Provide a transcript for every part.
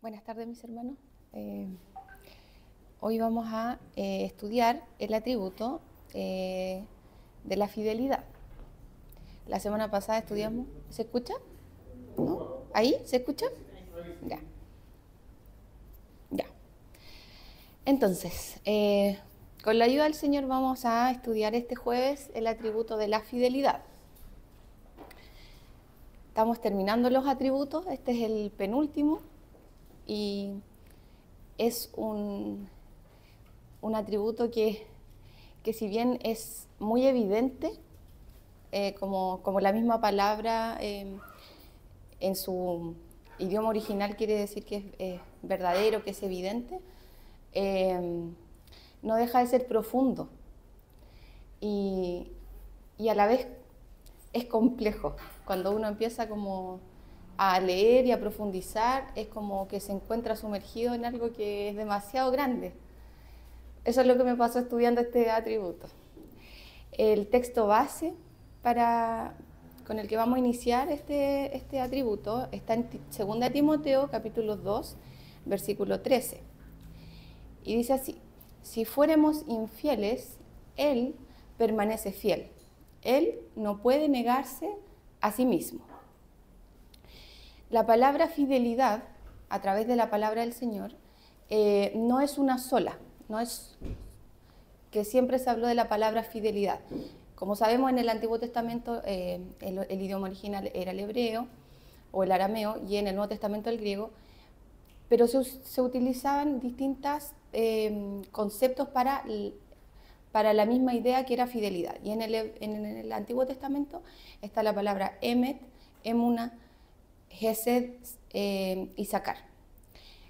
Buenas tardes, mis hermanos. Hoy vamos a estudiar el atributo de la fidelidad. La semana pasada estudiamos... ¿Se escucha? ¿No? ¿Ahí? ¿Se escucha? Ya. Ya. Entonces, con la ayuda del Señor vamos a estudiar este jueves el atributo de la fidelidad. Estamos terminando los atributos, este es el penúltimo. Y es un atributo que si bien es muy evidente, como la misma palabra en su idioma original quiere decir que es verdadero, que es evidente, no deja de ser profundo y a la vez es complejo. Cuando uno empieza como a leer y a profundizar, es como que se encuentra sumergido en algo que es demasiado grande. Eso es lo que me pasó estudiando este atributo. El texto base con el que vamos a iniciar este atributo está en 2 Timoteo, capítulo 2, versículo 13. Y dice así: si fuéramos infieles, Él permanece fiel. Él no puede negarse a sí mismo. La palabra fidelidad, a través de la palabra del Señor, no es una sola, no es que siempre se habló de la palabra fidelidad. Como sabemos, en el Antiguo Testamento el idioma original era el hebreo o el arameo, y en el Nuevo Testamento el griego, pero se utilizaban distintos conceptos para la misma idea que era fidelidad. Y en el Antiguo Testamento está la palabra emet, emuna, Gesed y Sacar.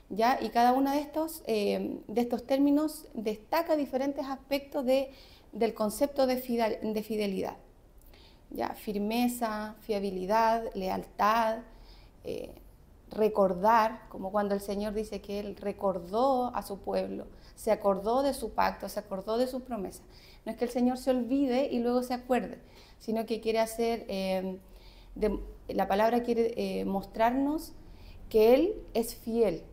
¿Ya? Y cada uno de estos términos destaca diferentes aspectos del concepto de fidelidad. ¿Ya? Firmeza, fiabilidad, lealtad, recordar, como cuando el Señor dice que Él recordó a su pueblo, se acordó de su pacto, se acordó de sus promesas. No es que el Señor se olvide y luego se acuerde, sino que quiere hacer... la palabra quiere mostrarnos que Él es fiel,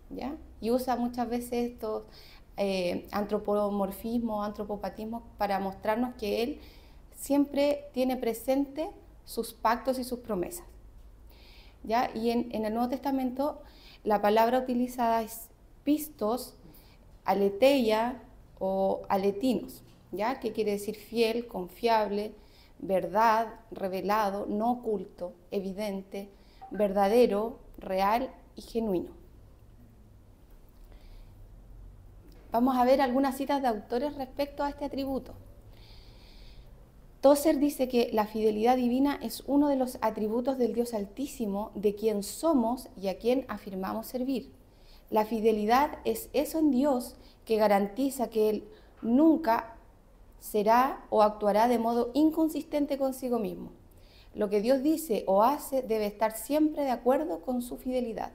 ¿ya? Y usa muchas veces estos antropomorfismos, antropopatismos para mostrarnos que Él siempre tiene presente sus pactos y sus promesas, ¿ya? Y en el Nuevo Testamento la palabra utilizada es pistos, aletheia o aletinos, ¿ya? Que quiere decir fiel, confiable, verdad, revelado, no oculto, evidente, verdadero, real y genuino. Vamos a ver algunas citas de autores respecto a este atributo. Tozer dice que la fidelidad divina es uno de los atributos del Dios Altísimo, de quien somos y a quien afirmamos servir. La fidelidad es eso en Dios que garantiza que Él nunca será o actuará de modo inconsistente consigo mismo. Lo que Dios dice o hace debe estar siempre de acuerdo con su fidelidad.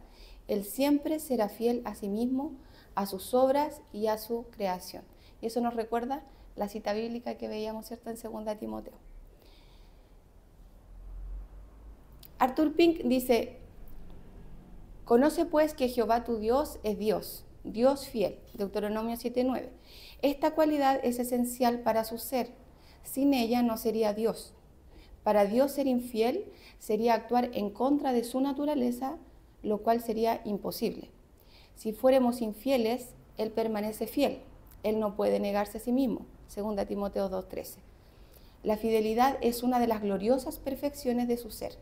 Él siempre será fiel a sí mismo, a sus obras y a su creación. Y eso nos recuerda la cita bíblica que veíamos, ¿cierto?, en 2 Timoteo. Arthur Pink dice: conoce pues que Jehová tu Dios es Dios, Dios fiel, Deuteronomio 7:9. Esta cualidad es esencial para su ser. Sin ella no sería Dios. Para Dios ser infiel sería actuar en contra de su naturaleza, lo cual sería imposible. Si fuéramos infieles, Él permanece fiel. Él no puede negarse a sí mismo. 2 Timoteo 2:13. La fidelidad es una de las gloriosas perfecciones de su ser.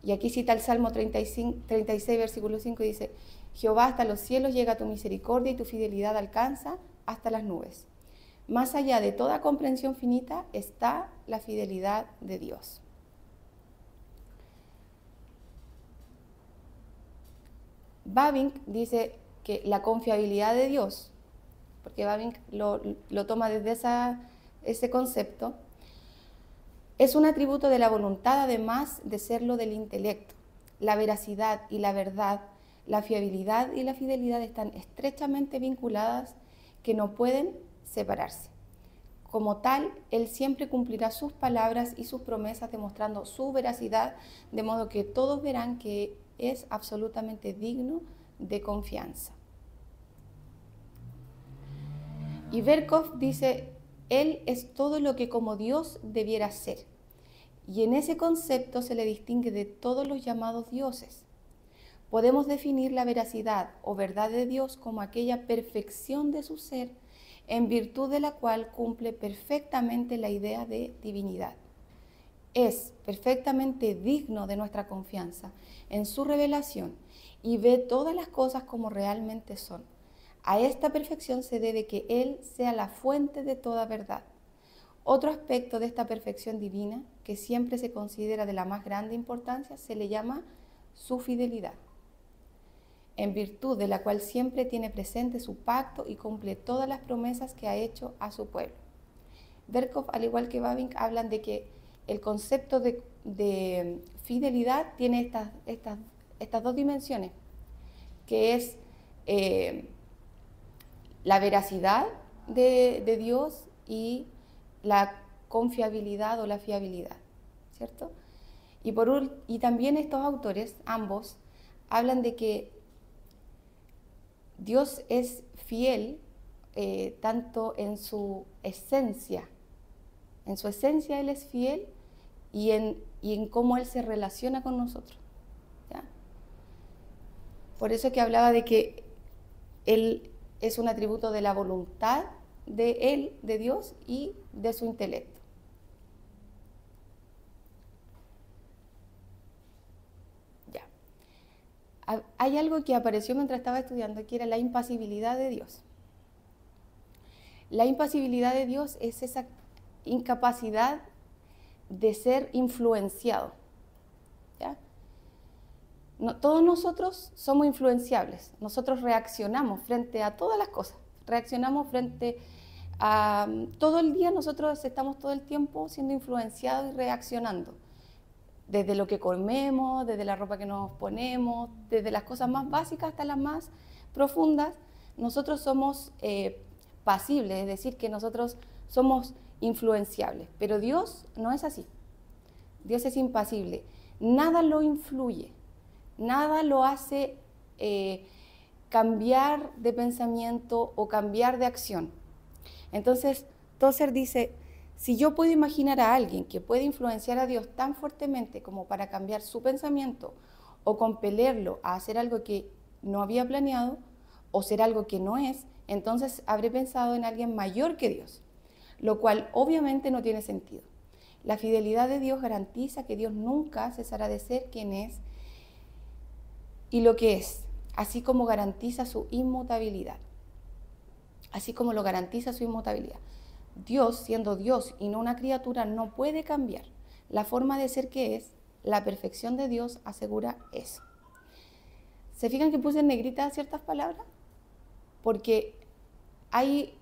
Y aquí cita el Salmo 36, versículo 5, y dice: Jehová, hasta los cielos llega tu misericordia y tu fidelidad alcanza hasta las nubes. Más allá de toda comprensión finita está la fidelidad de Dios. Bavinck dice que la confiabilidad de Dios, porque Bavinck lo toma desde ese concepto, es un atributo de la voluntad, además de serlo del intelecto. La veracidad y la verdad, la fiabilidad y la fidelidad están estrechamente vinculadas, que no pueden separarse. Como tal, Él siempre cumplirá sus palabras y sus promesas, demostrando su veracidad, de modo que todos verán que es absolutamente digno de confianza. Y Berkhof dice, Él es todo lo que como Dios debiera ser. Y en ese concepto se le distingue de todos los llamados dioses. Podemos definir la veracidad o verdad de Dios como aquella perfección de su ser en virtud de la cual cumple perfectamente la idea de divinidad. Es perfectamente digno de nuestra confianza en su revelación y ve todas las cosas como realmente son. A esta perfección se debe que Él sea la fuente de toda verdad. Otro aspecto de esta perfección divina, que siempre se considera de la más grande importancia, se le llama su fidelidad, en virtud de la cual siempre tiene presente su pacto y cumple todas las promesas que ha hecho a su pueblo. Berkhof, al igual que Bavinck, hablan de que el concepto de fidelidad tiene estas dos dimensiones, que es la veracidad de Dios y la confiabilidad o la fiabilidad, ¿cierto? Y también estos autores, ambos, hablan de que Dios es fiel tanto en su esencia. En su esencia Él es fiel y en cómo Él se relaciona con nosotros, ¿ya? Por eso que hablaba de que Él es un atributo de la voluntad de Él, de Dios, y de su intelecto. Ya. Hay algo que apareció mientras estaba estudiando, que era la impasibilidad de Dios. La impasibilidad de Dios es esa incapacidad de ser influenciado, ¿ya? Todos nosotros somos influenciables, nosotros reaccionamos frente a todas las cosas, reaccionamos frente a todo el día, nosotros estamos todo el tiempo siendo influenciados y reaccionando, desde lo que comemos, desde la ropa que nos ponemos, desde las cosas más básicas hasta las más profundas. Nosotros somos pasibles, es decir, que nosotros somos influenciables, pero Dios no es así. Dios es impasible, nada lo influye, nada lo hace cambiar de pensamiento o cambiar de acción. Entonces, Tozer dice, si yo puedo imaginar a alguien que puede influenciar a Dios tan fuertemente como para cambiar su pensamiento o compelerlo a hacer algo que no había planeado o ser algo que no es, entonces habré pensado en alguien mayor que Dios, lo cual obviamente no tiene sentido. La fidelidad de Dios garantiza que Dios nunca cesará de ser quien es y lo que es, así como garantiza su inmutabilidad. Así como lo garantiza su inmutabilidad. Dios, siendo Dios y no una criatura, no puede cambiar la forma de ser que es. La perfección de Dios asegura eso. ¿Se fijan que puse en negrita ciertas palabras? Porque hay,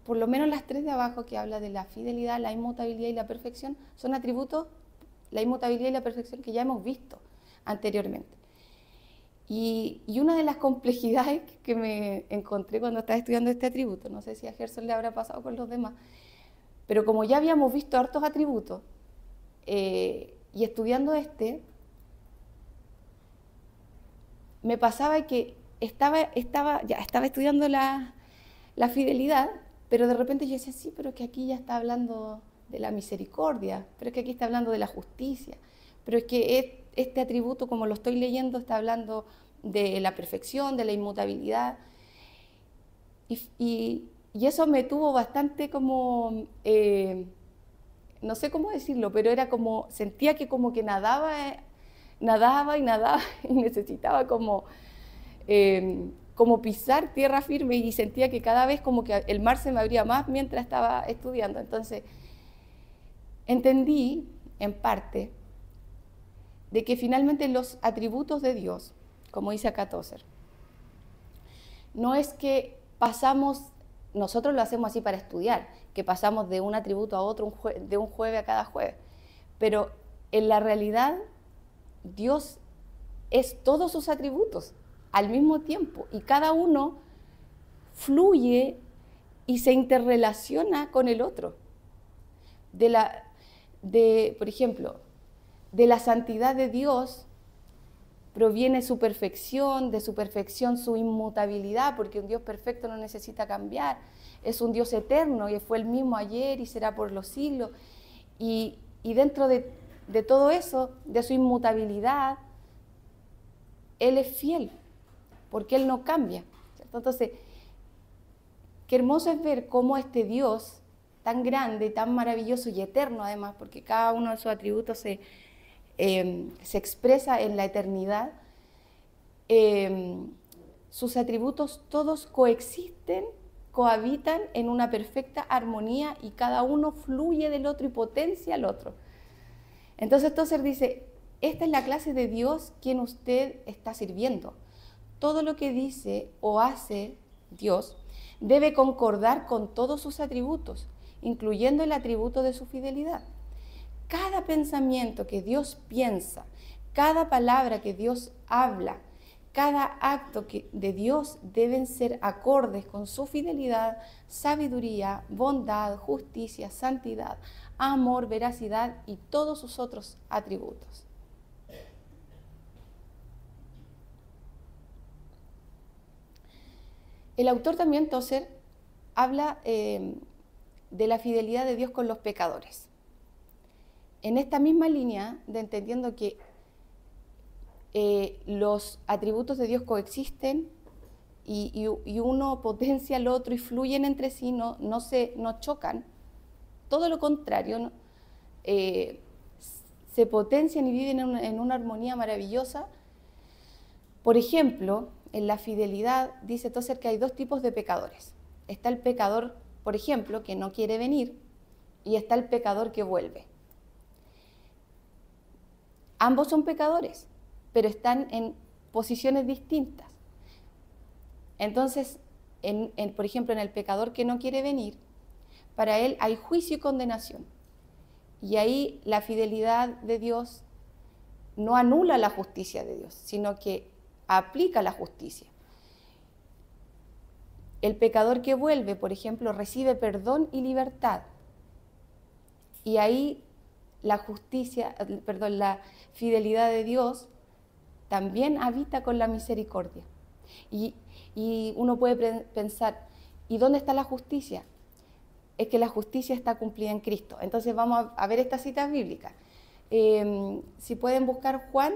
por lo menos las tres de abajo, que habla de la fidelidad, la inmutabilidad y la perfección, son atributos, la inmutabilidad y la perfección, que ya hemos visto anteriormente. Y una de las complejidades que me encontré cuando estaba estudiando este atributo, no sé si a Gerson le habrá pasado con los demás, pero como ya habíamos visto hartos atributos, y estudiando me pasaba que estaba estudiando la fidelidad, pero de repente yo decía, sí, pero es que aquí ya está hablando de la misericordia, pero es que aquí está hablando de la justicia, pero es que este atributo, como lo estoy leyendo, está hablando de la perfección, de la inmutabilidad. Y eso me tuvo bastante como, no sé cómo decirlo, pero era como, sentía que como que nadaba y necesitaba como pisar tierra firme, y sentía que cada vez como que el mar se me abría más mientras estaba estudiando. Entonces, entendí, en parte, de que finalmente los atributos de Dios, como dice acá Tozer, no es que nosotros lo hacemos así para estudiar, que pasamos de un atributo a otro, de un jueves a cada jueves, pero en la realidad Dios es todos sus atributos al mismo tiempo, y cada uno fluye y se interrelaciona con el otro. Por ejemplo, de la santidad de Dios proviene su perfección, de su perfección su inmutabilidad, porque un Dios perfecto no necesita cambiar, es un Dios eterno y fue el mismo ayer y será por los siglos. Y dentro de todo eso, de su inmutabilidad, Él es fiel, porque Él no cambia, ¿cierto? Entonces, qué hermoso es ver cómo este Dios tan grande, tan maravilloso y eterno además, porque cada uno de sus atributos se expresa en la eternidad, sus atributos todos coexisten, cohabitan en una perfecta armonía y cada uno fluye del otro y potencia al otro. Entonces Tozer dice, esta es la clase de Dios quien usted está sirviendo. Todo lo que dice o hace Dios debe concordar con todos sus atributos, incluyendo el atributo de su fidelidad. Cada pensamiento que Dios piensa, cada palabra que Dios habla, cada acto de Dios deben ser acordes con su fidelidad, sabiduría, bondad, justicia, santidad, amor, veracidad y todos sus otros atributos. El autor también, Tozer, habla de la fidelidad de Dios con los pecadores. En esta misma línea de entendiendo que los atributos de Dios coexisten y uno potencia al otro y fluyen entre sí, no chocan. Todo lo contrario, se potencian y viven en una armonía maravillosa. Por ejemplo, en la fidelidad dice Tozer que hay dos tipos de pecadores. Está el pecador, por ejemplo, que no quiere venir, y está el pecador que vuelve. Ambos son pecadores, pero están en posiciones distintas. Entonces, por ejemplo, en el pecador que no quiere venir, para él hay juicio y condenación. Y ahí la fidelidad de Dios no anula la justicia de Dios, sino que aplica la justicia. El pecador que vuelve, por ejemplo, recibe perdón y libertad. Y ahí la fidelidad de Dios también habita con la misericordia. Y uno puede pensar, ¿y dónde está la justicia? Es que la justicia está cumplida en Cristo. Entonces vamos a ver estas citas bíblicas. Si pueden buscar Juan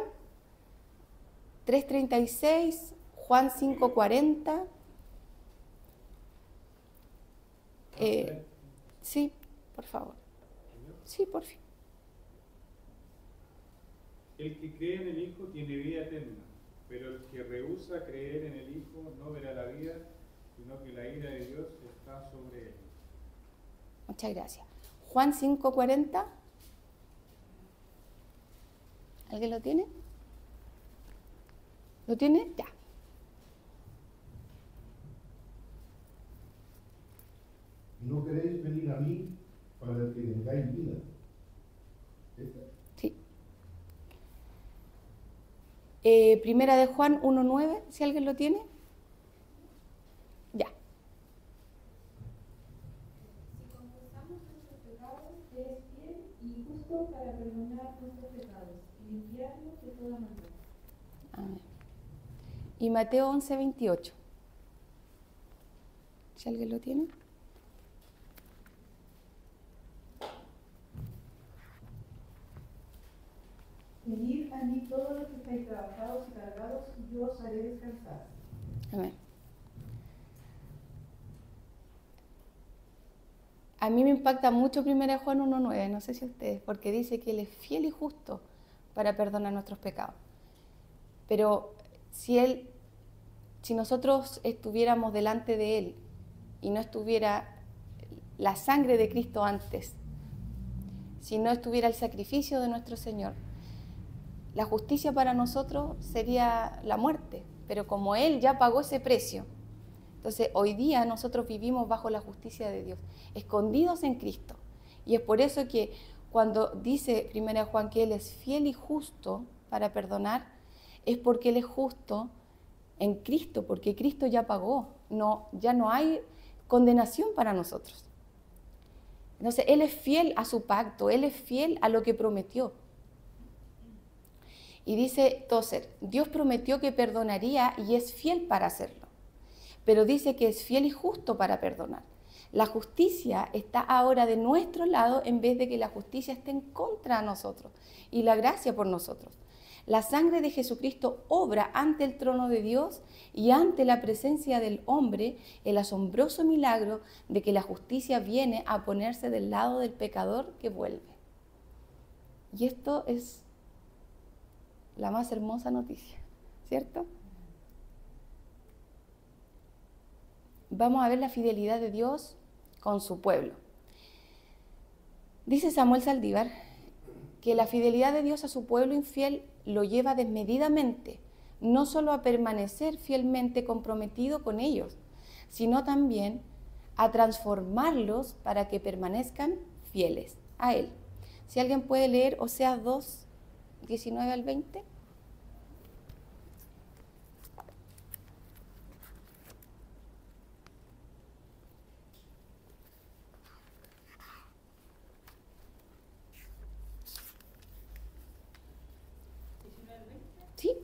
3:36, Juan 5:40. Sí, por favor. Sí, por fin. El que cree en el Hijo tiene vida eterna, pero el que rehúsa creer en el Hijo no verá la vida, sino que la ira de Dios está sobre él. Muchas gracias. Juan 5:40. ¿Alguien lo tiene? ¿Lo tiene? Ya. No queréis venir a mí para que tengáis vida. Sí. Primera de Juan 1:9, si alguien lo tiene. Ya. Si confesamos nuestros pecados, Él es fiel y justo para perdonar nuestros pecados y limpiarnos de toda maldad. Amén. Y Mateo 11:28. Si alguien lo tiene. Venid a mí todos los que estáis trabajados y cargados, y yo os haré descansar. Amén. A mí me impacta mucho 1 Juan 1:9, no sé si ustedes, porque dice que Él es fiel y justo para perdonar nuestros pecados. Pero si nosotros estuviéramos delante de Él y no estuviera la sangre de Cristo antes, si no estuviera el sacrificio de nuestro Señor, la justicia para nosotros sería la muerte, pero como Él ya pagó ese precio, entonces hoy día nosotros vivimos bajo la justicia de Dios, escondidos en Cristo. Y es por eso que cuando dice 1 Juan que Él es fiel y justo para perdonar, es porque Él es justo en Cristo, porque Cristo ya pagó, ya no hay condenación para nosotros. Entonces Él es fiel a su pacto, Él es fiel a lo que prometió. Y dice Tozer, Dios prometió que perdonaría y es fiel para hacerlo, pero dice que es fiel y justo para perdonar. La justicia está ahora de nuestro lado en vez de que la justicia esté en contra de nosotros y la gracia por nosotros. La sangre de Jesucristo obra ante el trono de Dios y ante la presencia del hombre el asombroso milagro de que la justicia viene a ponerse del lado del pecador que vuelve. Y esto es la más hermosa noticia, ¿cierto? Vamos a ver la fidelidad de Dios con su pueblo. Dice Samuel Saldívar que la fidelidad de Dios a su pueblo infiel lo lleva desmedidamente, no solo a permanecer fielmente comprometido con ellos, sino también a transformarlos para que permanezcan fieles a Él. Si alguien puede leer Oseas 2, 19 al 20. ¿Sí?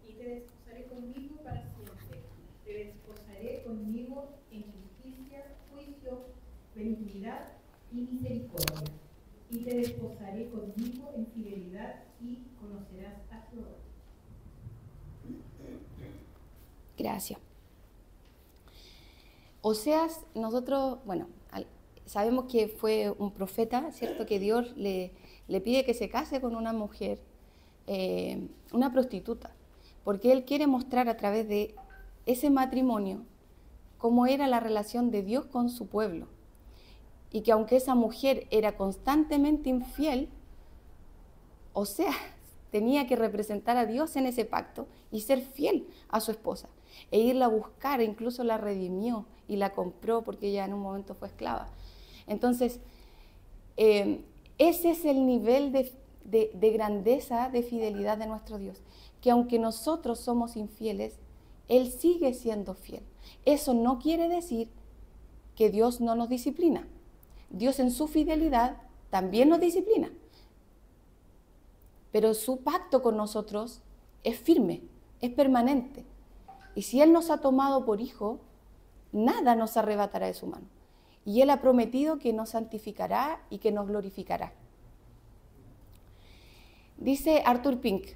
Y te desposaré conmigo para siempre. Te desposaré conmigo en justicia, juicio, benignidad y misericordia. Y te desposaré conmigo en fidelidad y conocerás a Jehová. Gracias. Oseas, nosotros, bueno, sabemos que fue un profeta, ¿cierto? Que Dios le pide que se case con una mujer, una prostituta, porque Él quiere mostrar a través de ese matrimonio cómo era la relación de Dios con su pueblo. Y que aunque esa mujer era constantemente infiel, Oseas tenía que representar a Dios en ese pacto y ser fiel a su esposa, e irla a buscar, e incluso la redimió y la compró porque ella en un momento fue esclava. Entonces, ese es el nivel de grandeza, de fidelidad de nuestro Dios, que aunque nosotros somos infieles, Él sigue siendo fiel. Eso no quiere decir que Dios no nos disciplina. Dios en su fidelidad también nos disciplina, pero su pacto con nosotros es firme, es permanente. Y si Él nos ha tomado por hijo, nada nos arrebatará de su mano. Y Él ha prometido que nos santificará y que nos glorificará. Dice Arthur Pink,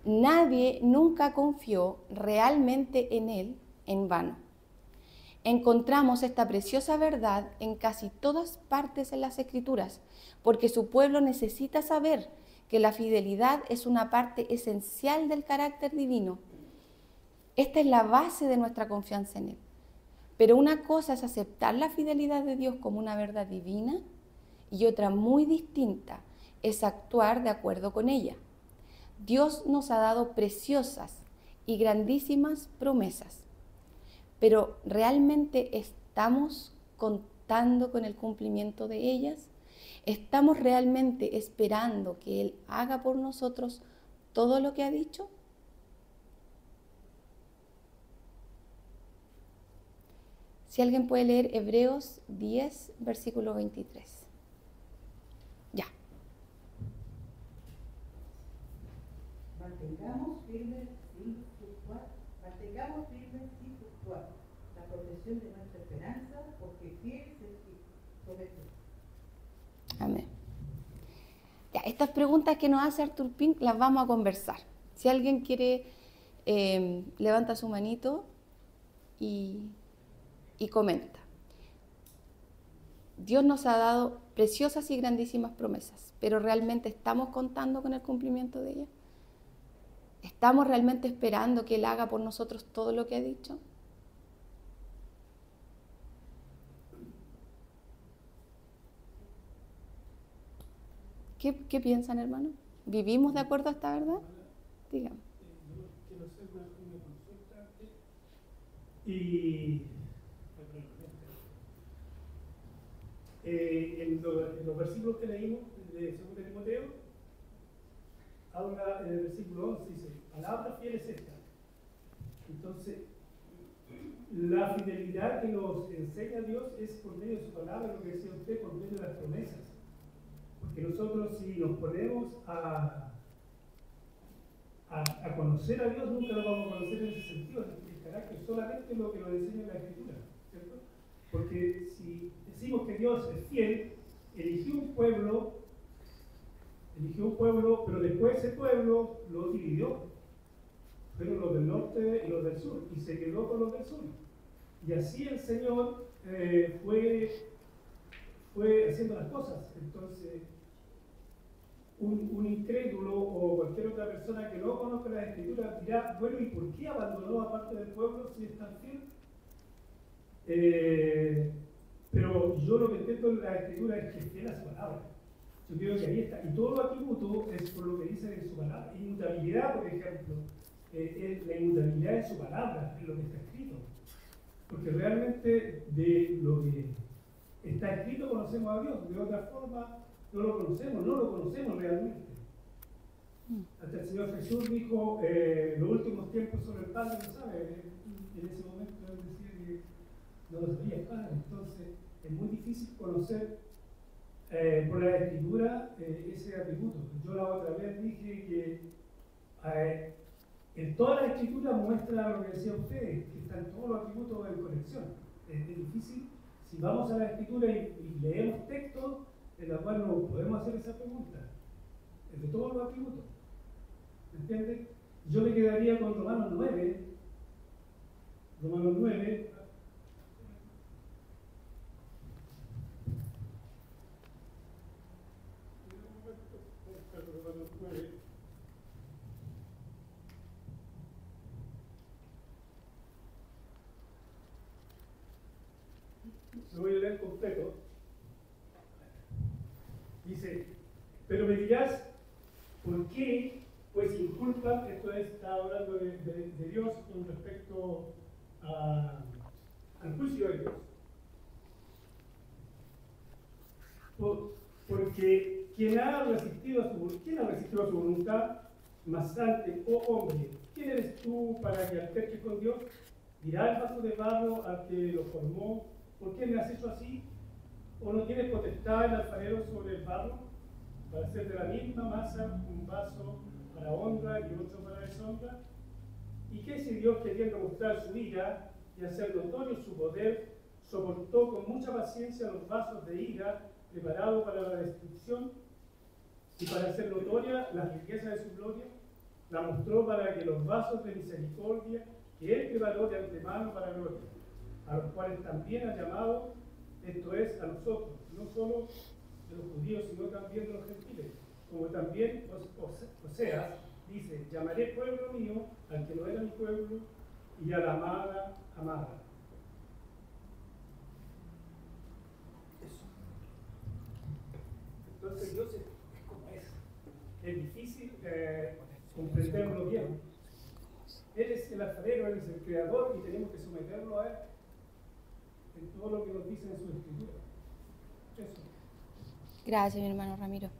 nadie nunca confió realmente en Él en vano. Encontramos esta preciosa verdad en casi todas partes en las Escrituras, porque su pueblo necesita saber que la fidelidad es una parte esencial del carácter divino. Esta es la base de nuestra confianza en Él. Pero una cosa es aceptar la fidelidad de Dios como una verdad divina y otra muy distinta es actuar de acuerdo con ella. Dios nos ha dado preciosas y grandísimas promesas, pero ¿realmente estamos contando con el cumplimiento de ellas? ¿Estamos realmente esperando que Él haga por nosotros todo lo que ha dicho? Si alguien puede leer Hebreos 10, versículo 23. Ya. Mantengamos firme sin fluctuar la protección de nuestra esperanza, porque fiel es el que prometió. Amén. Ya, estas preguntas que nos hace Arthur Pink las vamos a conversar. Si alguien quiere, levanta su manito y comenta. Dios nos ha dado preciosas y grandísimas promesas, pero ¿realmente estamos contando con el cumplimiento de ellas? ¿Estamos realmente esperando que Él haga por nosotros todo lo que ha dicho? ¿Qué piensan, hermano? ¿Vivimos de acuerdo a esta verdad? Dígame. Quiero hacer una consulta y en los versículos que leímos de 2 Timoteo, habla en el versículo 11, dice, palabra fiel es esta. Entonces, la fidelidad que nos enseña Dios es por medio de su palabra, lo que decía usted, por medio de las promesas. Porque Porque nosotros si nos ponemos a conocer a Dios, nunca lo vamos a conocer en ese sentido, el carácter solamente lo que nos enseña la Escritura, ¿cierto? Porque si decimos que Dios es fiel, eligió un pueblo, pero después ese pueblo lo dividió. Fueron los del norte y los del sur, y se quedó con los del sur. Y así el Señor fue haciendo las cosas. Entonces, un incrédulo o cualquier otra persona que no conozca la Escritura dirá, bueno, ¿y por qué abandonó a parte del pueblo si es tan fiel? Pero yo lo que entiendo en la Escritura es que es fiel a su palabra. Yo creo que ahí está. Y todo lo atributo es por lo que dice en su palabra. Inmutabilidad, por ejemplo, la inmutabilidad en su palabra, en lo que está escrito. Porque realmente de lo que está escrito conocemos a Dios. De otra forma, no lo conocemos realmente. Hasta el Señor Jesús dijo, los últimos tiempos sobre el Padre lo sabe. En ese momento él decía que no lo sabía el Padre. Entonces, es muy difícil conocer por la Escritura ese atributo. Yo la otra vez dije que en toda la Escritura muestra lo que decía usted, que están todos los atributos en conexión. Es difícil, si vamos a la Escritura y leemos textos en los cuales no podemos hacer esa pregunta, de todos los atributos. ¿Me entiendes? Yo me quedaría con Romanos 9. Romanos 9. Lo voy a leer completo. Dice, pero me dirás, ¿por qué? Pues sin culpa, esto está hablando de Dios con respecto al juicio de Dios. Porque ¿quién ha resistido a su voluntad? Más antes, oh hombre, ¿quién eres tú para que alterques con Dios? Dirá el vaso de barro al que lo formó, ¿por qué me has hecho así? ¿O no tienes potestad el alfarero sobre el barro para hacer de la misma masa un vaso para honra y otro para deshonra? ¿Y qué si Dios, queriendo mostrar su ira y hacer notorio su poder, soportó con mucha paciencia los vasos de ira preparados para la destrucción y para hacer notoria la riqueza de su gloria? La mostró para que los vasos de misericordia que Él preparó de antemano para gloria, a los cuales también ha llamado, esto es, a nosotros, no solo de los judíos, sino también de los gentiles, como también Oseas dice, llamaré pueblo mío al que no era mi pueblo, y a la amada, amada. Eso. Entonces Dios es como es difícil comprenderlo bien. Él es el alfarero, Él es el creador y tenemos que someterlo a Él en todo lo que nos dice en su escritura. Eso. Gracias, mi hermano Ramiro.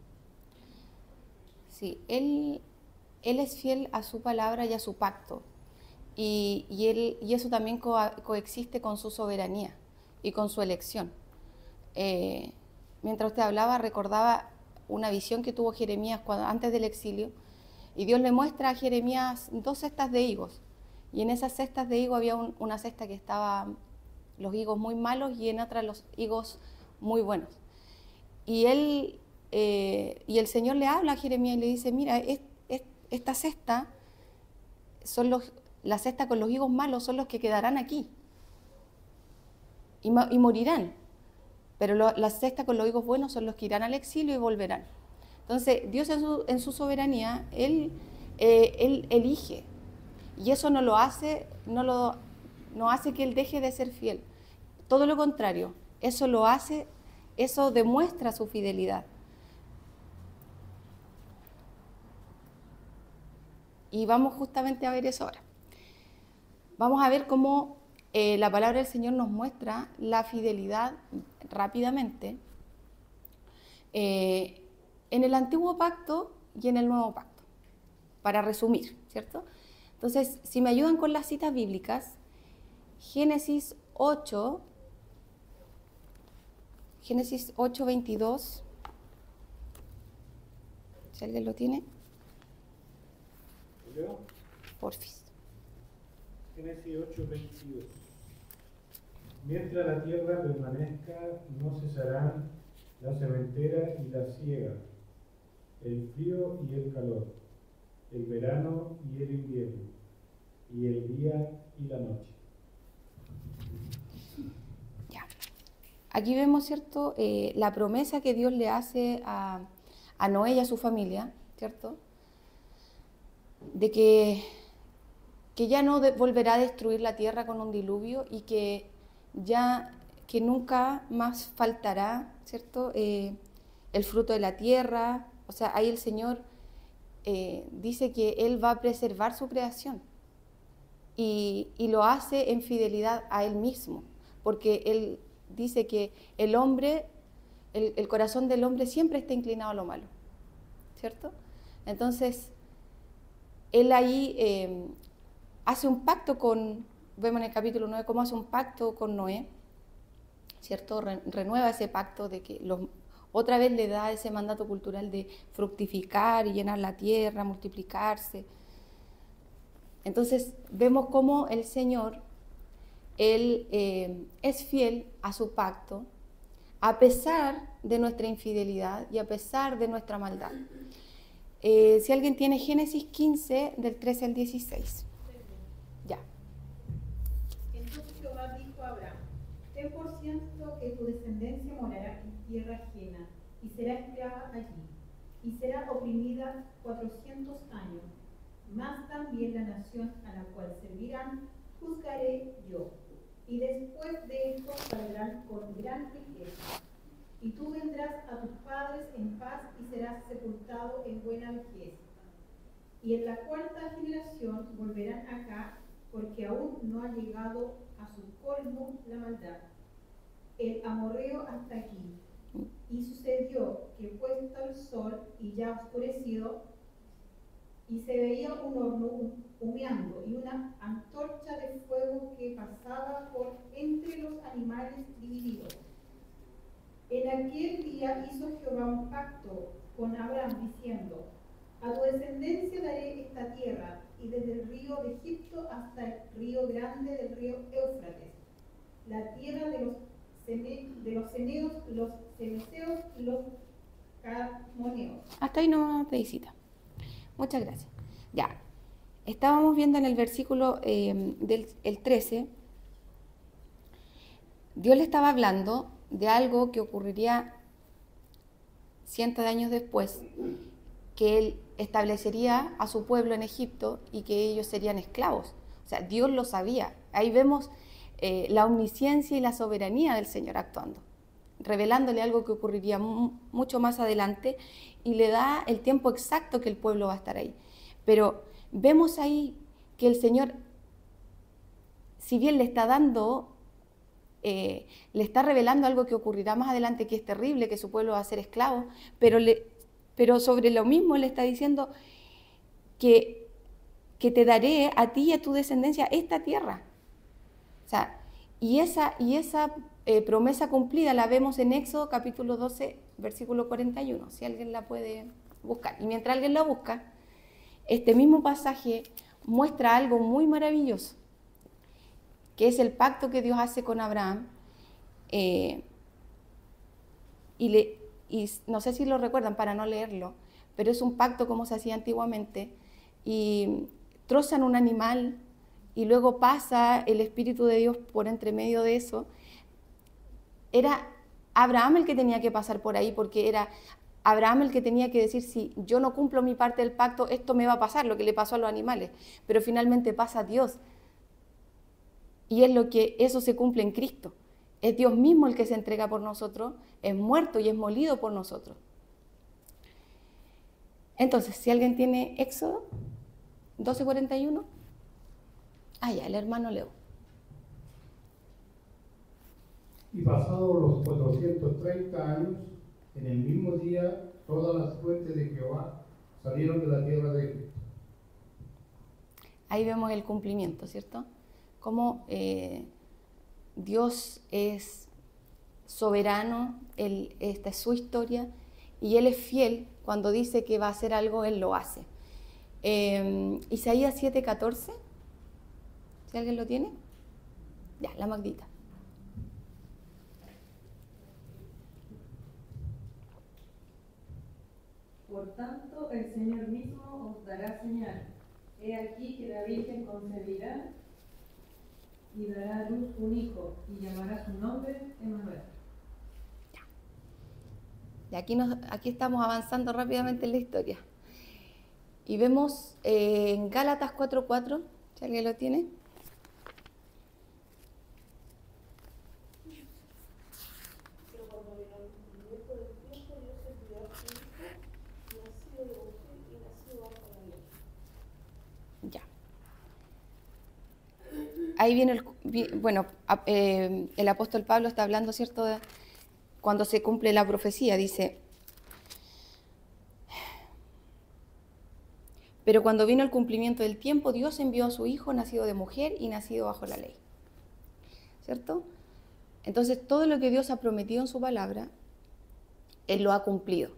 Sí, él es fiel a su palabra y a su pacto. Y eso también coexiste con su soberanía y con su elección. Mientras usted hablaba, recordaba una visión que tuvo Jeremías antes del exilio. Y Dios le muestra a Jeremías 2 cestas de higos. Y en esas cestas de higos había una cesta que estaba los higos muy malos y en otra los higos muy buenos. Y el Señor le habla a Jeremías y le dice, mira, esta cesta, la cesta con los higos malos son los que quedarán aquí y morirán. Pero la cesta con los higos buenos son los que irán al exilio y volverán. Entonces, Dios en su soberanía, Él elige. Y eso no hace que Él deje de ser fiel. Todo lo contrario, eso demuestra su fidelidad. Y vamos justamente a ver eso ahora. Vamos a ver cómo la palabra del Señor nos muestra la fidelidad rápidamente en el Antiguo Pacto y en el Nuevo Pacto, para resumir, ¿cierto? Entonces, si me ayudan con las citas bíblicas, Génesis 8, 22 Si alguien lo tiene, ¿Leo? porfis. Génesis 8:22. Mientras la tierra permanezca, no cesarán la sementera y la siega, el frío y el calor, el verano y el invierno, y el día y la noche. Ya. Aquí vemos, ¿cierto?, la promesa que Dios le hace a Noé y a su familia, ¿cierto?, de que ya no volverá a destruir la tierra con un diluvio y que nunca más faltará, ¿cierto?, el fruto de la tierra. O sea, ahí el Señor dice que Él va a preservar su creación y lo hace en fidelidad a Él mismo, porque Él dice que el hombre, el corazón del hombre siempre está inclinado a lo malo, ¿cierto? Entonces, Él ahí hace un pacto vemos en el capítulo 9 cómo hace un pacto con Noé, ¿cierto? Renueva ese pacto de que otra vez le da ese mandato cultural de fructificar y llenar la tierra, multiplicarse. Entonces vemos cómo el Señor, Él es fiel a su pacto, a pesar de nuestra infidelidad y a pesar de nuestra maldad. Si alguien tiene Génesis 15, del 13 al 16. Ya. Entonces Jehová dijo a Abraham: ten por cierto que tu descendencia morará en tierra ajena, y será esclava allí, y será oprimida 400 años. Mas también la nación a la cual servirán juzgaré yo, y después de esto saldrán con gran riqueza. Y tú vendrás a tus padres en paz y serás sepultado en buena vejez. Y en la cuarta generación volverán acá, porque aún no ha llegado a su colmo la maldad. El amorreo hasta aquí. Y sucedió que puesto el sol y ya oscurecido, y se veía un horno humeando y una antorcha de fuego que pasaba por entre los animales divididos. En aquel día hizo Jehová un pacto con Abraham, diciendo: a tu descendencia daré esta tierra, y desde el río de Egipto hasta el río grande del río Éufrates, la tierra de los ceneos, los ceneseos y los cadmoneos. Hasta ahí no te visita. Muchas gracias. Ya, estábamos viendo en el versículo el 13, Dios le estaba hablando de algo que ocurriría cientos de años después, que Él establecería a su pueblo en Egipto y que ellos serían esclavos. O sea, Dios lo sabía. Ahí vemos la omnisciencia y la soberanía del Señor actuando, revelándole algo que ocurriría mucho más adelante y le da el tiempo exacto que el pueblo va a estar ahí. Pero vemos ahí que el Señor, si bien le está dando, le está revelando algo que ocurrirá más adelante, que es terrible, que su pueblo va a ser esclavo, pero sobre lo mismo le está diciendo que te daré a ti y a tu descendencia esta tierra. O sea, y esa promesa cumplida la vemos en Éxodo capítulo 12, versículo 41, si alguien la puede buscar. Y mientras alguien la busca, este mismo pasaje muestra algo muy maravilloso, que es el pacto que Dios hace con Abraham. Y no sé si lo recuerdan para no leerlo, pero es un pacto como se hacía antiguamente, y trozan un animal y luego pasa el Espíritu de Dios por entre medio de eso. Era Abraham el que tenía que pasar por ahí, porque era Abraham el que tenía que decir: si yo no cumplo mi parte del pacto, esto me va a pasar, lo que le pasó a los animales. Pero finalmente pasa a Dios, y es lo que eso se cumple en Cristo. Es Dios mismo el que se entrega por nosotros, es muerto y es molido por nosotros. Entonces, si alguien tiene Éxodo 12:41, ya, el hermano Leo. Y pasados los 430 años, en el mismo día, todas las fuentes de Jehová salieron de la tierra de Egipto. Ahí vemos el cumplimiento, ¿cierto? Cómo Dios es soberano, esta es su historia, y Él es fiel cuando dice que va a hacer algo, Él lo hace. Isaías 7:14, si alguien lo tiene. Ya, la Magdita. Por tanto, el Señor mismo os dará señal. He aquí que la Virgen concebirá y dará a luz un hijo, y llamará su nombre Emmanuel. Y aquí estamos avanzando rápidamente en la historia. Y vemos en Gálatas 4:4, si alguien lo tiene. Pero cuando vino el cumplimiento del tiempo, Dios envió a su Hijo, nacido de mujer y nacido bajo la ley. Ya. Ahí viene el apóstol Pablo está hablando, ¿cierto?, cuando se cumple la profecía, dice: pero cuando vino el cumplimiento del tiempo, Dios envió a su Hijo, nacido de mujer y nacido bajo la ley. ¿Cierto? Entonces, todo lo que Dios ha prometido en su palabra, Él lo ha cumplido.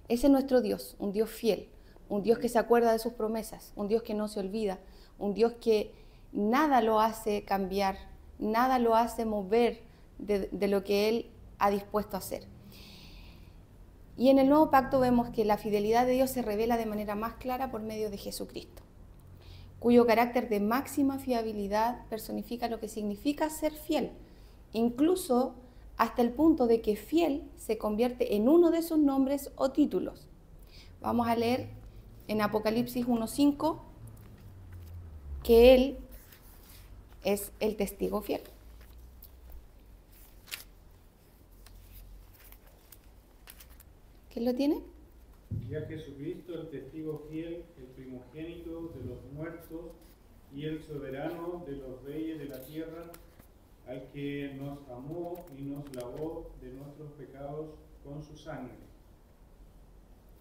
Ese es nuestro Dios, un Dios fiel, un Dios que se acuerda de sus promesas, un Dios que no se olvida, un Dios que nada lo hace cambiar, nada lo hace mover de lo que Él ha dispuesto a hacer. Y en el nuevo pacto vemos que la fidelidad de Dios se revela de manera más clara por medio de Jesucristo, cuyo carácter de máxima fiabilidad personifica lo que significa ser fiel, incluso hasta el punto de que fiel se convierte en uno de sus nombres o títulos. Vamos a leer en Apocalipsis 1:5 que Él es el testigo fiel. ¿Quién lo tiene? Y a Jesucristo, el testigo fiel, el primogénito de los muertos y el soberano de los reyes de la tierra, al que nos amó y nos lavó de nuestros pecados con su sangre.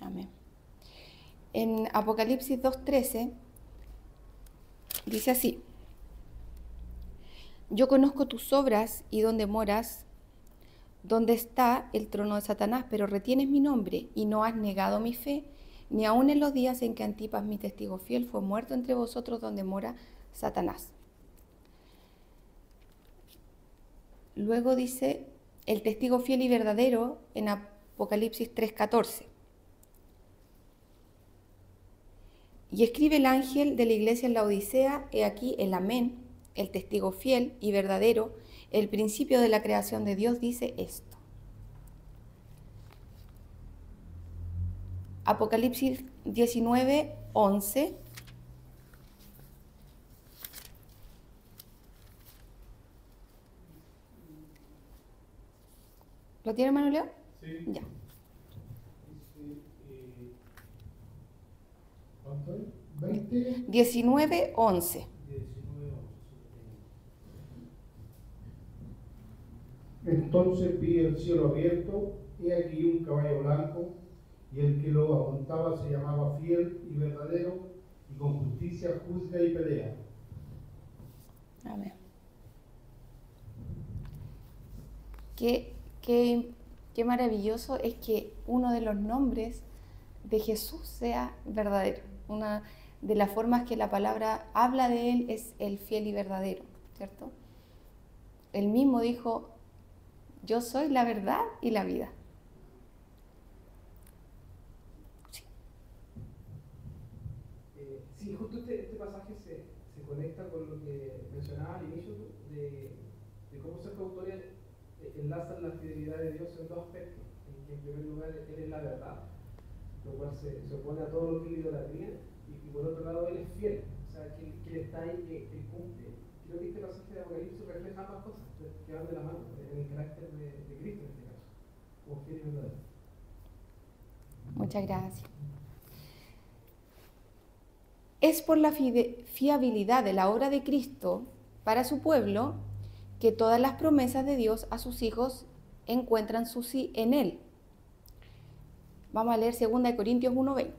Amén. En Apocalipsis 2:13 dice así: yo conozco tus obras y dónde moras, donde está el trono de Satanás, pero retienes mi nombre y no has negado mi fe, ni aun en los días en que Antipas, mi testigo fiel, fue muerto entre vosotros, donde mora Satanás. Luego dice el testigo fiel y verdadero en Apocalipsis 3:14. Y escribe el ángel de la iglesia en la Odisea: he aquí el Amén, el testigo fiel y verdadero, el principio de la creación de Dios, dice esto. Apocalipsis 19:11. ¿Lo tiene, hermano Leo? Sí. Ya. ¿Cuánto es? 20. 19:11. Entonces vi el cielo abierto, y aquí un caballo blanco, y el que lo amontaba se llamaba Fiel y Verdadero, y con justicia juzga y pelea. Amén. Qué maravilloso es que uno de los nombres de Jesús sea verdadero. Una de las formas que la palabra habla de Él es el fiel y verdadero, ¿cierto? Él mismo dijo: yo soy la verdad y la vida. Sí. Sí, justo este pasaje se conecta con lo que mencionaba al inicio de cómo ser autores enlazan la fidelidad de Dios en dos aspectos. En primer lugar, Él es la verdad, lo cual se opone a todo lo que es la idolatría, y por otro lado, Él es fiel, o sea, que está ahí, que cumple. Creo que este pasaje de Apocalipsis refleja ambas cosas, que van de la mano, en el carácter de Cristo en este caso, como fiel y verdadero. Muchas gracias. Es por la fiabilidad de la obra de Cristo para su pueblo que todas las promesas de Dios a sus hijos encuentran su sí en Él. Vamos a leer 2 Corintios 1:20.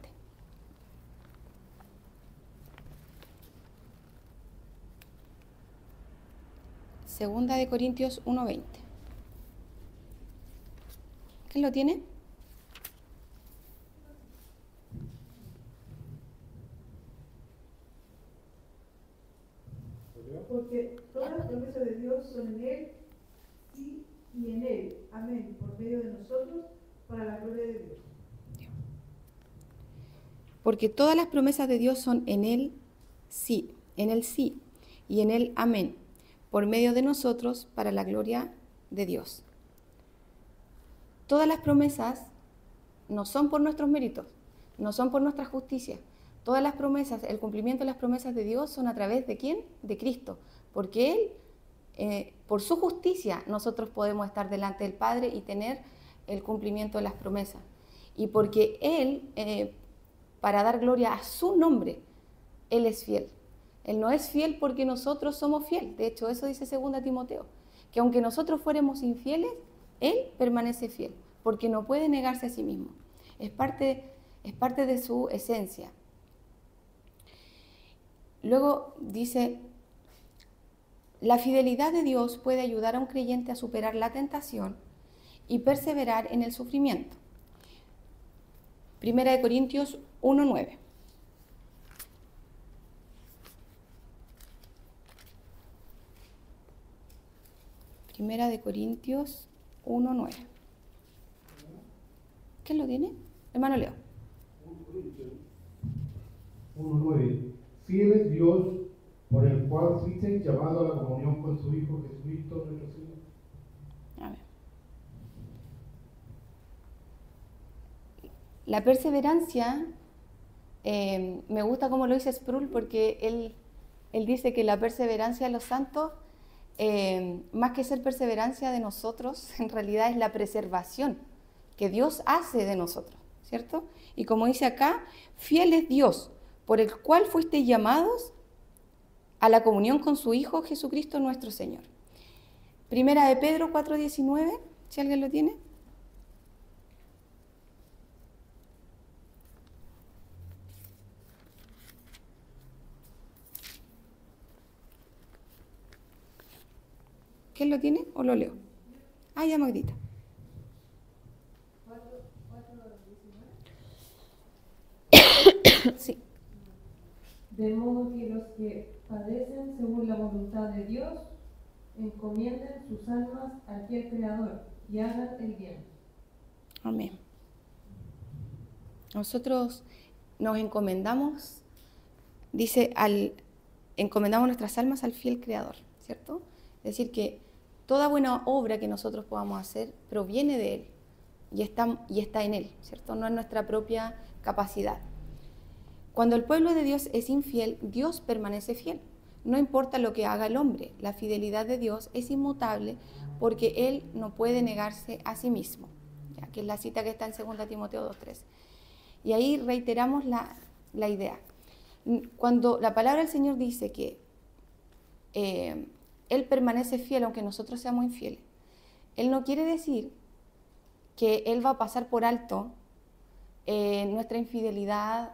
Segunda de Corintios 1:20. ¿Quién lo tiene? Porque todas las promesas de Dios son en Él, sí y en Él. Amén. Por medio de nosotros, para la gloria de Dios. Porque todas las promesas de Dios son en Él sí, y en Él amén, por medio de nosotros para la gloria de Dios. Todas las promesas no son por nuestros méritos, no son por nuestra justicia. Todas las promesas, el cumplimiento de las promesas de Dios son a través de ¿quién? De Cristo, porque Él, por su justicia, nosotros podemos estar delante del Padre y tener el cumplimiento de las promesas. Y porque Él, para dar gloria a su nombre, Él es fiel. Él no es fiel porque nosotros somos fieles. De hecho, eso dice 2 Timoteo, que aunque nosotros fuéramos infieles, Él permanece fiel, porque no puede negarse a sí mismo. Es parte de su esencia. Luego dice, la fidelidad de Dios puede ayudar a un creyente a superar la tentación y perseverar en el sufrimiento. 1 Corintios 1:9. Primera de Corintios 1:9. ¿Quién lo tiene? Hermano Leo. 1:9. Fiel es Dios, por el cual fuiste llamado a la comunión con su Hijo Jesucristo nuestro Señor. A ver. La perseverancia, me gusta como lo dice Sproul, porque él dice que la perseverancia de los santos, más que ser perseverancia de nosotros, en realidad es la preservación que Dios hace de nosotros, ¿cierto? Y como dice acá, fiel es Dios, por el cual fuisteis llamados a la comunión con su Hijo Jesucristo nuestro Señor. Primera de Pedro 4:19, si alguien lo tiene. ¿Quién lo tiene o lo leo? Ah, ya, Magdita. 4:19. Sí. De modo que los que padecen según la voluntad de Dios, encomienden sus almas al fiel Creador y hagan el bien. Amén. Nosotros nos encomendamos, dice, encomendamos nuestras almas al fiel Creador, ¿cierto? Es decir, que toda buena obra que nosotros podamos hacer proviene de Él y está en Él, ¿cierto? No en nuestra propia capacidad. Cuando el pueblo de Dios es infiel, Dios permanece fiel. No importa lo que haga el hombre, la fidelidad de Dios es inmutable porque Él no puede negarse a sí mismo, ¿ya? Que es la cita que está en 2 Timoteo 2:13. Y ahí reiteramos la idea. Cuando la palabra del Señor dice que Él permanece fiel aunque nosotros seamos infieles, Él no quiere decir que Él va a pasar por alto nuestra infidelidad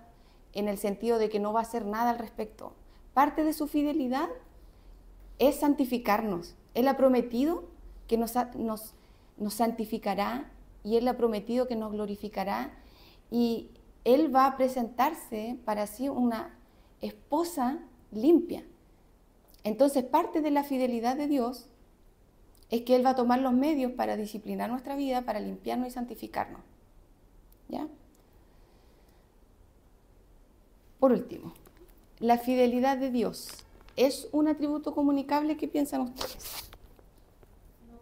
en el sentido de que no va a hacer nada al respecto. Parte de su fidelidad es santificarnos. Él ha prometido que nos santificará y Él ha prometido que nos glorificará y Él va a presentarse para sí una esposa limpia. Entonces, parte de la fidelidad de Dios es que Él va a tomar los medios para disciplinar nuestra vida, para limpiarnos y santificarnos. ¿Ya? Por último, la fidelidad de Dios es un atributo comunicable. ¿Qué piensan ustedes? No.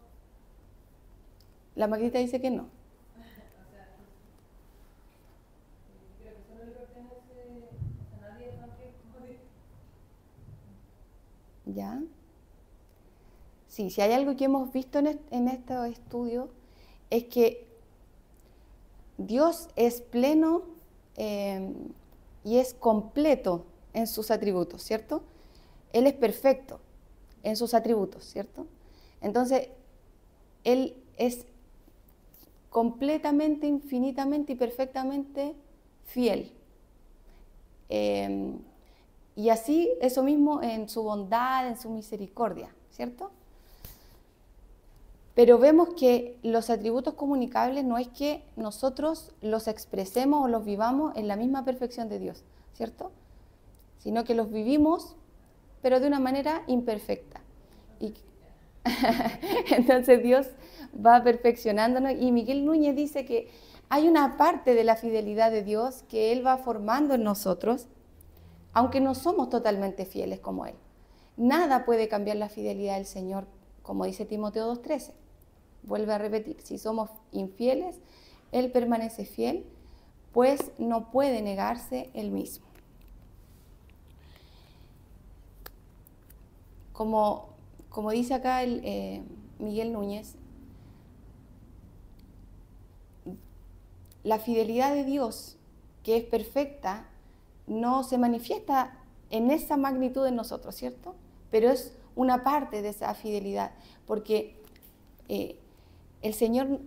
La Magdita dice que no. O sea, creo que solo le pertenece a nadie más que Dios. ¿Ya? Sí, si hay algo que hemos visto en estos estudios es que Dios es pleno y es completo en sus atributos, ¿cierto? Él es perfecto en sus atributos, ¿cierto? Entonces, Él es completamente, infinitamente y perfectamente fiel. Y así, eso mismo en su bondad, en su misericordia, ¿cierto? Pero vemos que los atributos comunicables no es que nosotros los expresemos o los vivamos en la misma perfección de Dios, ¿cierto? Sino que los vivimos pero de una manera imperfecta. Y entonces Dios va perfeccionándonos, y Miguel Núñez dice que hay una parte de la fidelidad de Dios que Él va formando en nosotros, aunque no somos totalmente fieles como Él. Nada puede cambiar la fidelidad del Señor, como dice Timoteo 2:13. Vuelve a repetir, si somos infieles, Él permanece fiel, pues no puede negarse Él mismo. Como dice acá Miguel Núñez, la fidelidad de Dios, que es perfecta, no se manifiesta en esa magnitud en nosotros, ¿cierto? Pero es una parte de esa fidelidad, porque el Señor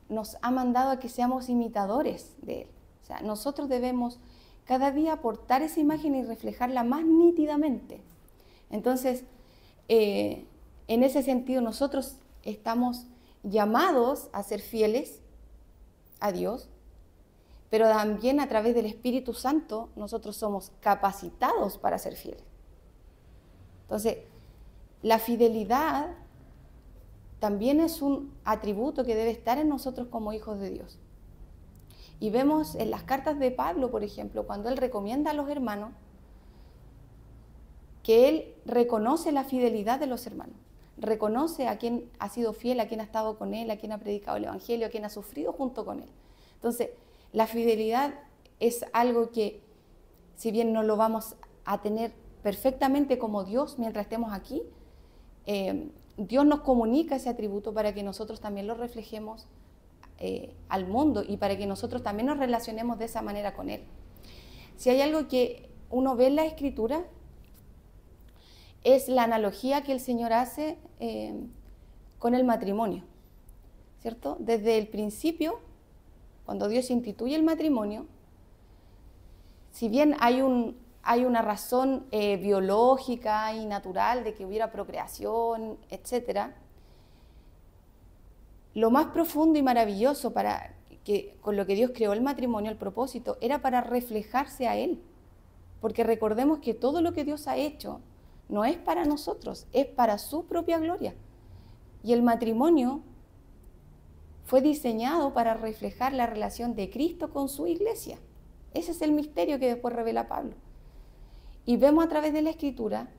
nos ha mandado a que seamos imitadores de Él. O sea, nosotros debemos cada día aportar esa imagen y reflejarla más nítidamente. Entonces, en ese sentido, nosotros estamos llamados a ser fieles a Dios, pero también a través del Espíritu Santo nosotros somos capacitados para ser fieles. Entonces, la fidelidad también es un atributo que debe estar en nosotros como hijos de Dios. Y vemos en las cartas de Pablo, por ejemplo, cuando él recomienda a los hermanos, que él reconoce la fidelidad de los hermanos, reconoce a quien ha sido fiel, a quien ha estado con él, a quien ha predicado el Evangelio, a quien ha sufrido junto con él. Entonces, la fidelidad es algo que, si bien no lo vamos a tener perfectamente como Dios mientras estemos aquí, Dios nos comunica ese atributo para que nosotros también lo reflejemos al mundo y para que nosotros también nos relacionemos de esa manera con Él. Si hay algo que uno ve en la Escritura, es la analogía que el Señor hace con el matrimonio, ¿cierto? Desde el principio, cuando Dios instituye el matrimonio, si bien hay una razón biológica y natural de que hubiera procreación, etc., lo más profundo y maravilloso con lo que Dios creó el matrimonio, el propósito, era para reflejarse a Él. Porque recordemos que todo lo que Dios ha hecho no es para nosotros, es para su propia gloria. Y el matrimonio fue diseñado para reflejar la relación de Cristo con su iglesia. Ese es el misterio que después revela Pablo. Y vemos a través de la Escritura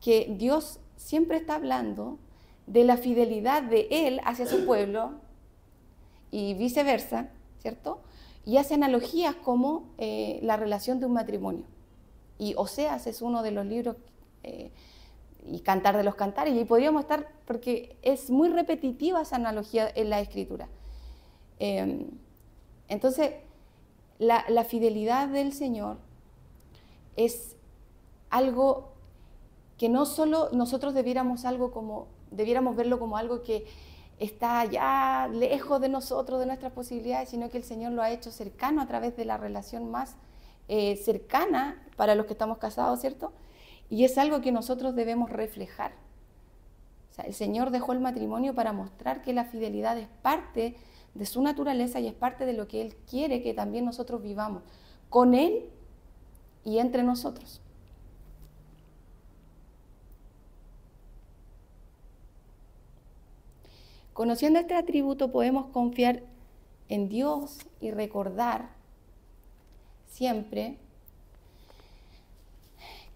que Dios siempre está hablando de la fidelidad de Él hacia su pueblo y viceversa, ¿cierto? Y hace analogías como la relación de un matrimonio. Y Oseas es uno de los libros, y Cantar de los Cantares, y ahí podríamos estar, porque es muy repetitiva esa analogía en la Escritura. Entonces, la fidelidad del Señor es algo que no solo nosotros debiéramos verlo como algo que está ya lejos de nosotros, de nuestras posibilidades, sino que el Señor lo ha hecho cercano a través de la relación más cercana para los que estamos casados, ¿cierto? Y es algo que nosotros debemos reflejar. O sea, el Señor dejó el matrimonio para mostrar que la fidelidad es parte de su naturaleza y es parte de lo que Él quiere que también nosotros vivamos, con Él y entre nosotros. Conociendo este atributo podemos confiar en Dios y recordar siempre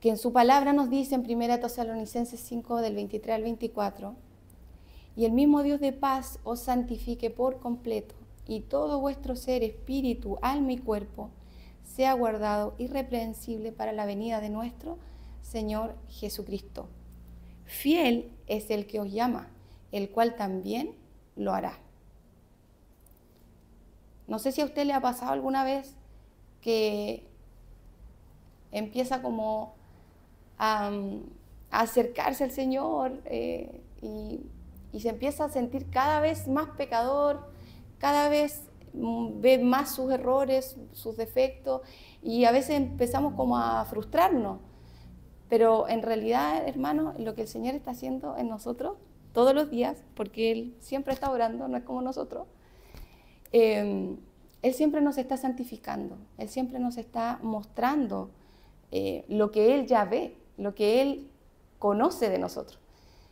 que en su palabra nos dice en 1 Tesalonicenses 5 del 23 al 24, y el mismo Dios de paz os santifique por completo, y todo vuestro ser, espíritu, alma y cuerpo, sea guardado irreprensible para la venida de nuestro Señor Jesucristo. Fiel es el que os llama, el cual también lo hará. No sé si a usted le ha pasado alguna vez que empieza como a acercarse al Señor y se empieza a sentir cada vez más pecador, cada vez ve más sus errores, sus defectos, y a veces empezamos como a frustrarnos. Pero en realidad, hermanos, lo que el Señor está haciendo en nosotros todos los días, porque Él siempre está orando, no es como nosotros, Él siempre nos está santificando, Él siempre nos está mostrando lo que Él ya ve, lo que Él conoce de nosotros.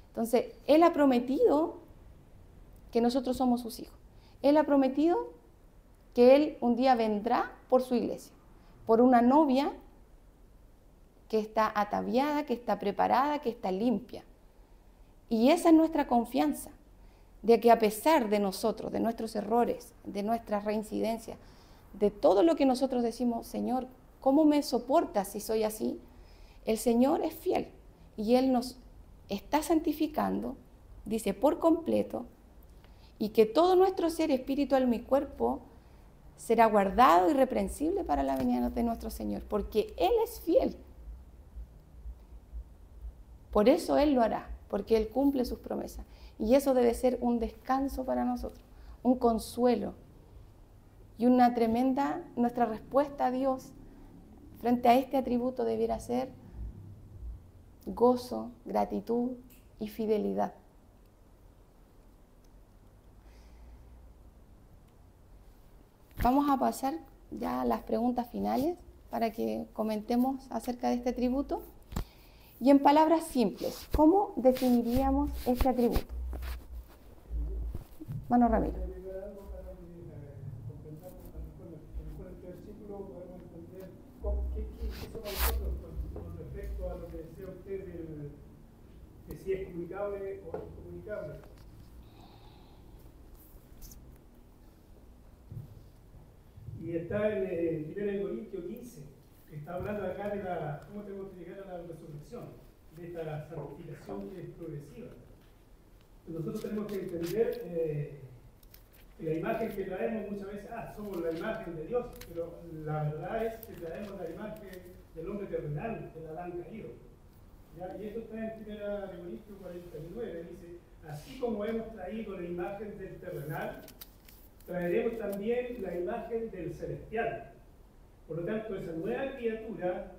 Entonces, Él ha prometido que nosotros somos sus hijos. Él ha prometido que Él un día vendrá por su iglesia, por una novia que está ataviada, que está preparada, que está limpia. Y esa es nuestra confianza, de que a pesar de nosotros, de nuestros errores, de nuestras reincidencias, de todo lo que nosotros decimos, Señor, ¿cómo me soportas si soy así? El Señor es fiel y Él nos está santificando, dice, por completo, y que todo nuestro ser, espíritu, alma y cuerpo será guardado irreprensible para la venida de nuestro Señor, porque Él es fiel. Por eso Él lo hará, porque Él cumple sus promesas. Y eso debe ser un descanso para nosotros, un consuelo y una tremenda, nuestra respuesta a Dios frente a este atributo debiera ser gozo, gratitud y fidelidad. Vamos a pasar ya a las preguntas finales para que comentemos acerca de este atributo. Y en palabras simples, ¿cómo definiríamos este atributo? Mano Ramiro. Con respecto a lo que decía usted de si es comunicable o incomunicable. Y está en 1 Corintios 15, que está hablando acá de cómo tenemos que llegar a la resurrección, de esta santificación que es progresiva. Nosotros tenemos que entender la imagen que traemos muchas veces, somos la imagen de Dios, pero la verdad es que traemos la imagen del hombre terrenal, del Adán caído. ¿Ya? Y esto está en 1 Corintios 49, dice, así como hemos traído la imagen del terrenal, traeremos también la imagen del celestial. Por lo tanto, esa nueva criatura,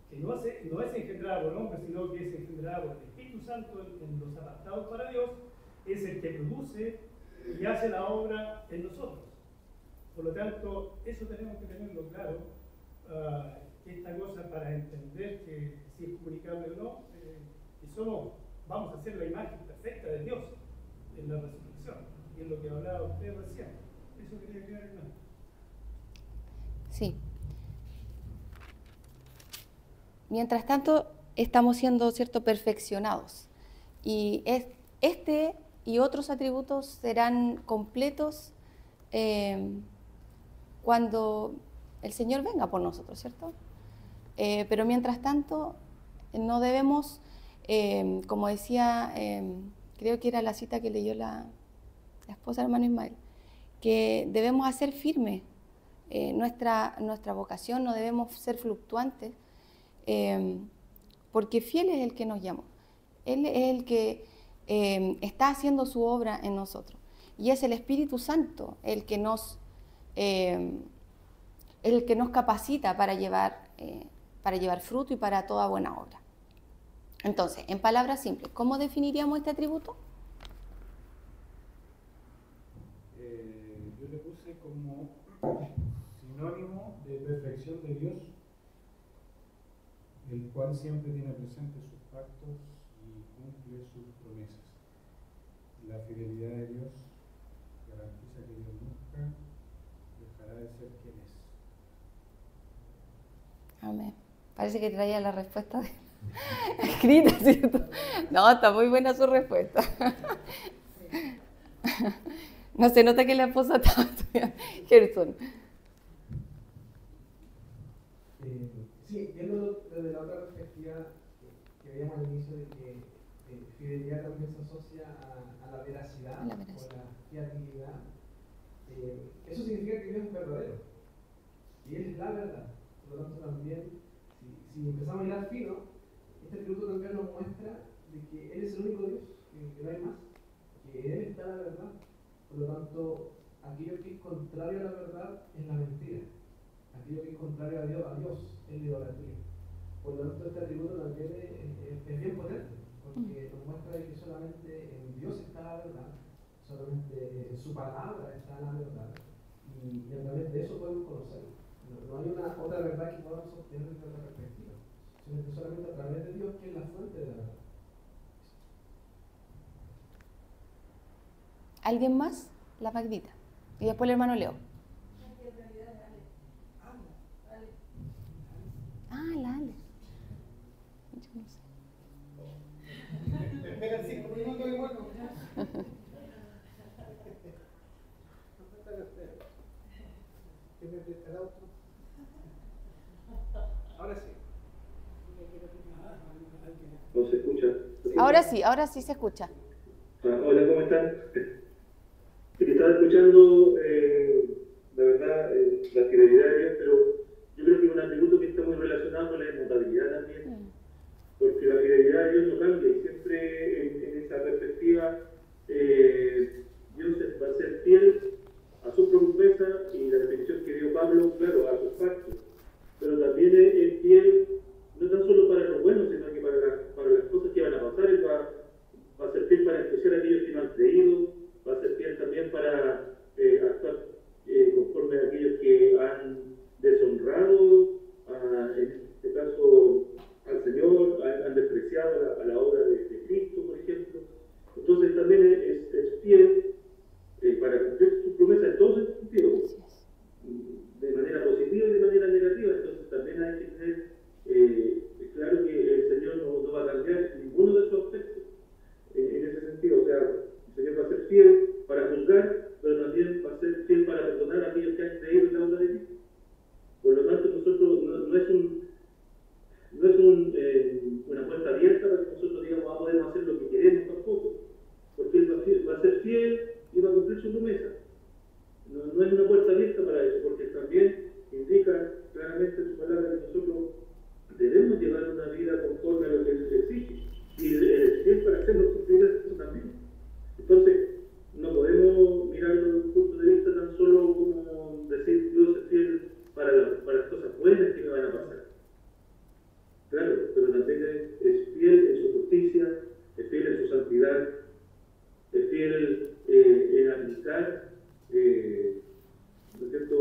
que no es engendrada por el hombre, sino que es engendrada por el Espíritu Santo en los apartados para Dios, es el que produce y hace la obra en nosotros. Por lo tanto, eso tenemos que tenerlo claro, esta cosa para entender que si es comunicable o no, que vamos a hacer la imagen perfecta de Dios en la resurrección. Y es lo que hablaba usted recién. Eso quería quedar en mente. Sí. Mientras tanto, estamos siendo, ¿cierto?, perfeccionados. Y este y otros atributos serán completos cuando el Señor venga por nosotros, ¿cierto? Pero mientras tanto, no debemos, como decía, creo que era la cita que leyó la esposa del hermano Ismael, que debemos hacer firme nuestra vocación, no debemos ser fluctuantes, porque fiel es el que nos llamó. Él es el que está haciendo su obra en nosotros. Y es el Espíritu Santo el que nos capacita para llevar fruto y para toda buena obra. Entonces, en palabras simples, ¿cómo definiríamos este atributo? Yo le puse como sinónimo de perfección de Dios, el cual siempre tiene presente sus pactos y cumple sus promesas. La fidelidad de Dios garantiza que Dios nunca dejará de ser quien es. Amén. Parece que traía la respuesta escrita, ¿cierto? No, está muy buena su respuesta. No se nota que la esposa estaba estudiando. Gerson. Sí, viendo desde la otra perspectiva que veíamos al inicio de que fidelidad también se asocia a la veracidad o la fiabilidad, eso significa que Dios es verdadero y Él es la verdad. Por lo tanto, también, si empezamos a mirar fino, este atributo también nos muestra de que Él es el único Dios, que no hay más, que Él está la verdad. Por lo tanto, aquello que es contrario a la verdad es la mentira. Aquello que es contrario a Dios es la idolatría. Por lo tanto, este atributo también es bien potente, porque nos muestra que solamente en Dios está la verdad, solamente en su palabra está la verdad, y a través de eso podemos conocerlo. No hay una otra verdad que podamos obtener desde otra perspectiva, sino que solamente a través de Dios, que es la fuente de la verdad. ¿Alguien más? La Magdita. Y después el hermano Leo. Ah, la Ale. Yo no sé. Espera 5 minutos y bueno. ¿Qué me prestará otro? Ahora sí. ¿No se escucha? Ahora sí se escucha. Hola, ¿cómo están? Estaba escuchando, la verdad, la fidelidad de Dios, pero yo creo que es un atributo que está muy relacionado con la inmutabilidad también, porque la fidelidad de Dios no cambia y siempre en esa perspectiva Dios va a ser fiel a su promesa y la definición que dio Pablo, claro, a sus pactos, pero también es fiel no tan solo para lo bueno, sino que para las cosas que van a pasar. Él va a ser fiel para ensuciar a aquellos que no han creído, va a ser fiel también para actuar conforme a aquellos que han deshonrado, en este caso, al Señor, han despreciado a la obra de Cristo, por ejemplo. Entonces también es fiel para cumplir su promesa en todos sus sentidos, de manera positiva y de manera negativa. Entonces también hay que tener claro que el Señor no va a cambiar ninguno de esos aspectos en ese sentido. O sea, el Señor va a ser fiel para juzgar, pero también va a ser fiel para perdonar a aquellos que han creído en la obra de Cristo. Por lo tanto, nosotros no es una puerta abierta para que nosotros digamos podemos hacer lo que queremos tampoco, porque Él va a ser fiel y va a cumplir su promesa. No es una puerta abierta para eso, porque también indica claramente en su palabra que nosotros debemos llevar una vida conforme a lo que Él exige, y Él es fiel para hacerlo cumplir eso también. Entonces, no podemos mirarlo desde un punto de vista tan solo como decir Dios es fiel para las cosas buenas que me van a pasar. Claro, pero también es fiel en su justicia, es fiel en su santidad, es fiel en aplicar ¿no es cierto?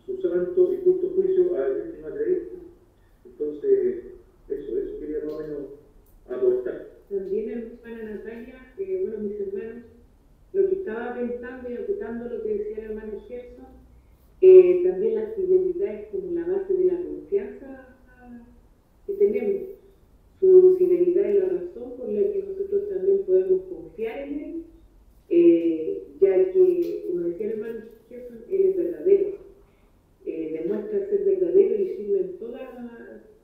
Su santo y justo juicio a aquel que no ha creído. Entonces, eso quería más o menos aportar. También, hermana Natalia, bueno, mis hermanos, lo que estaba pensando y acotando lo que decía el hermano Gerson, también la fidelidad es como la base de la confianza que tenemos. Su fidelidad es la razón por la que nosotros también podemos confiar en Él, ya que, como decía el hermano Gerson, Él es verdadero. Demuestra ser verdadero y firme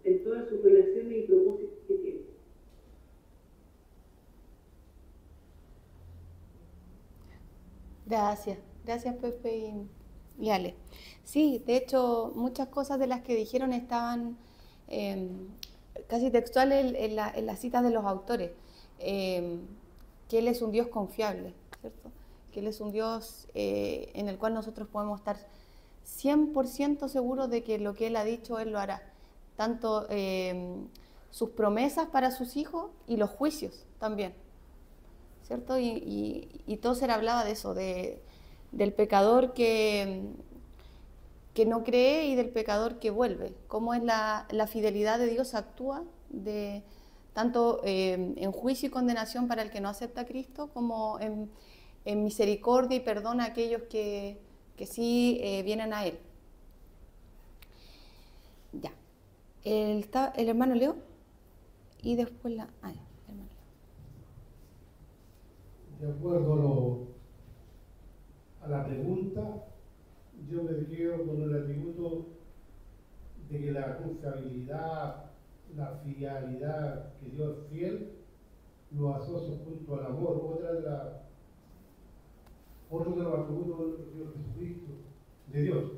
en todas sus relaciones y propósitos que tiene. Gracias Pepe y Ale. Sí, de hecho, muchas cosas de las que dijeron estaban casi textuales en las citas de los autores, que Él es un Dios confiable, ¿cierto? Que Él es un Dios en el cual nosotros podemos estar 100% seguros de que lo que Él ha dicho, Él lo hará. Tanto sus promesas para sus hijos y los juicios también, ¿cierto? Y Tozer hablaba de eso, del pecador que no cree y del pecador que vuelve. Cómo es la fidelidad de Dios actúa tanto en juicio y condenación para el que no acepta a Cristo, como en misericordia y perdón a aquellos que sí vienen a Él. Ya. El hermano Leo y después el hermano Leo. De acuerdo a la pregunta, yo me quedo con el atributo de que la confiabilidad, la fidelidad, que Dios es fiel, lo asocio junto al amor. Otro de los atributos de Jesucristo, de Dios,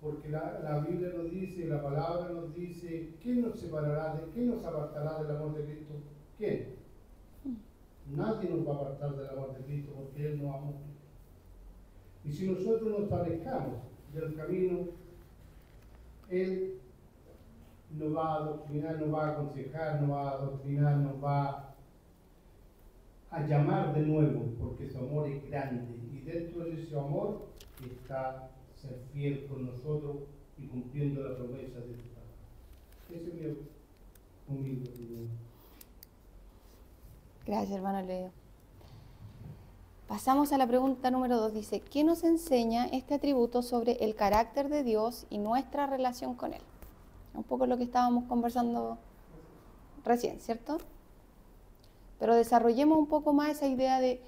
porque la Biblia nos dice, la palabra nos dice, ¿quién nos separará, quién nos apartará del amor de Cristo? ¿Quién? Nadie nos va a apartar del amor de Cristo, porque Él nos amó. Y si nosotros nos alejamos del camino, Él nos va a adoctrinar, nos va a aconsejar, nos va a adoctrinar, nos va a llamar de nuevo, porque su amor es grande. Y dentro de ese amor está ser fiel con nosotros y cumpliendo la promesa de tu Padre. Ese es mi humilde opinión. Gracias, hermano Leo. Pasamos a la pregunta número 2. Dice, ¿qué nos enseña este atributo sobre el carácter de Dios y nuestra relación con Él? Un poco lo que estábamos conversando recién, ¿cierto? Pero desarrollemos un poco más esa idea de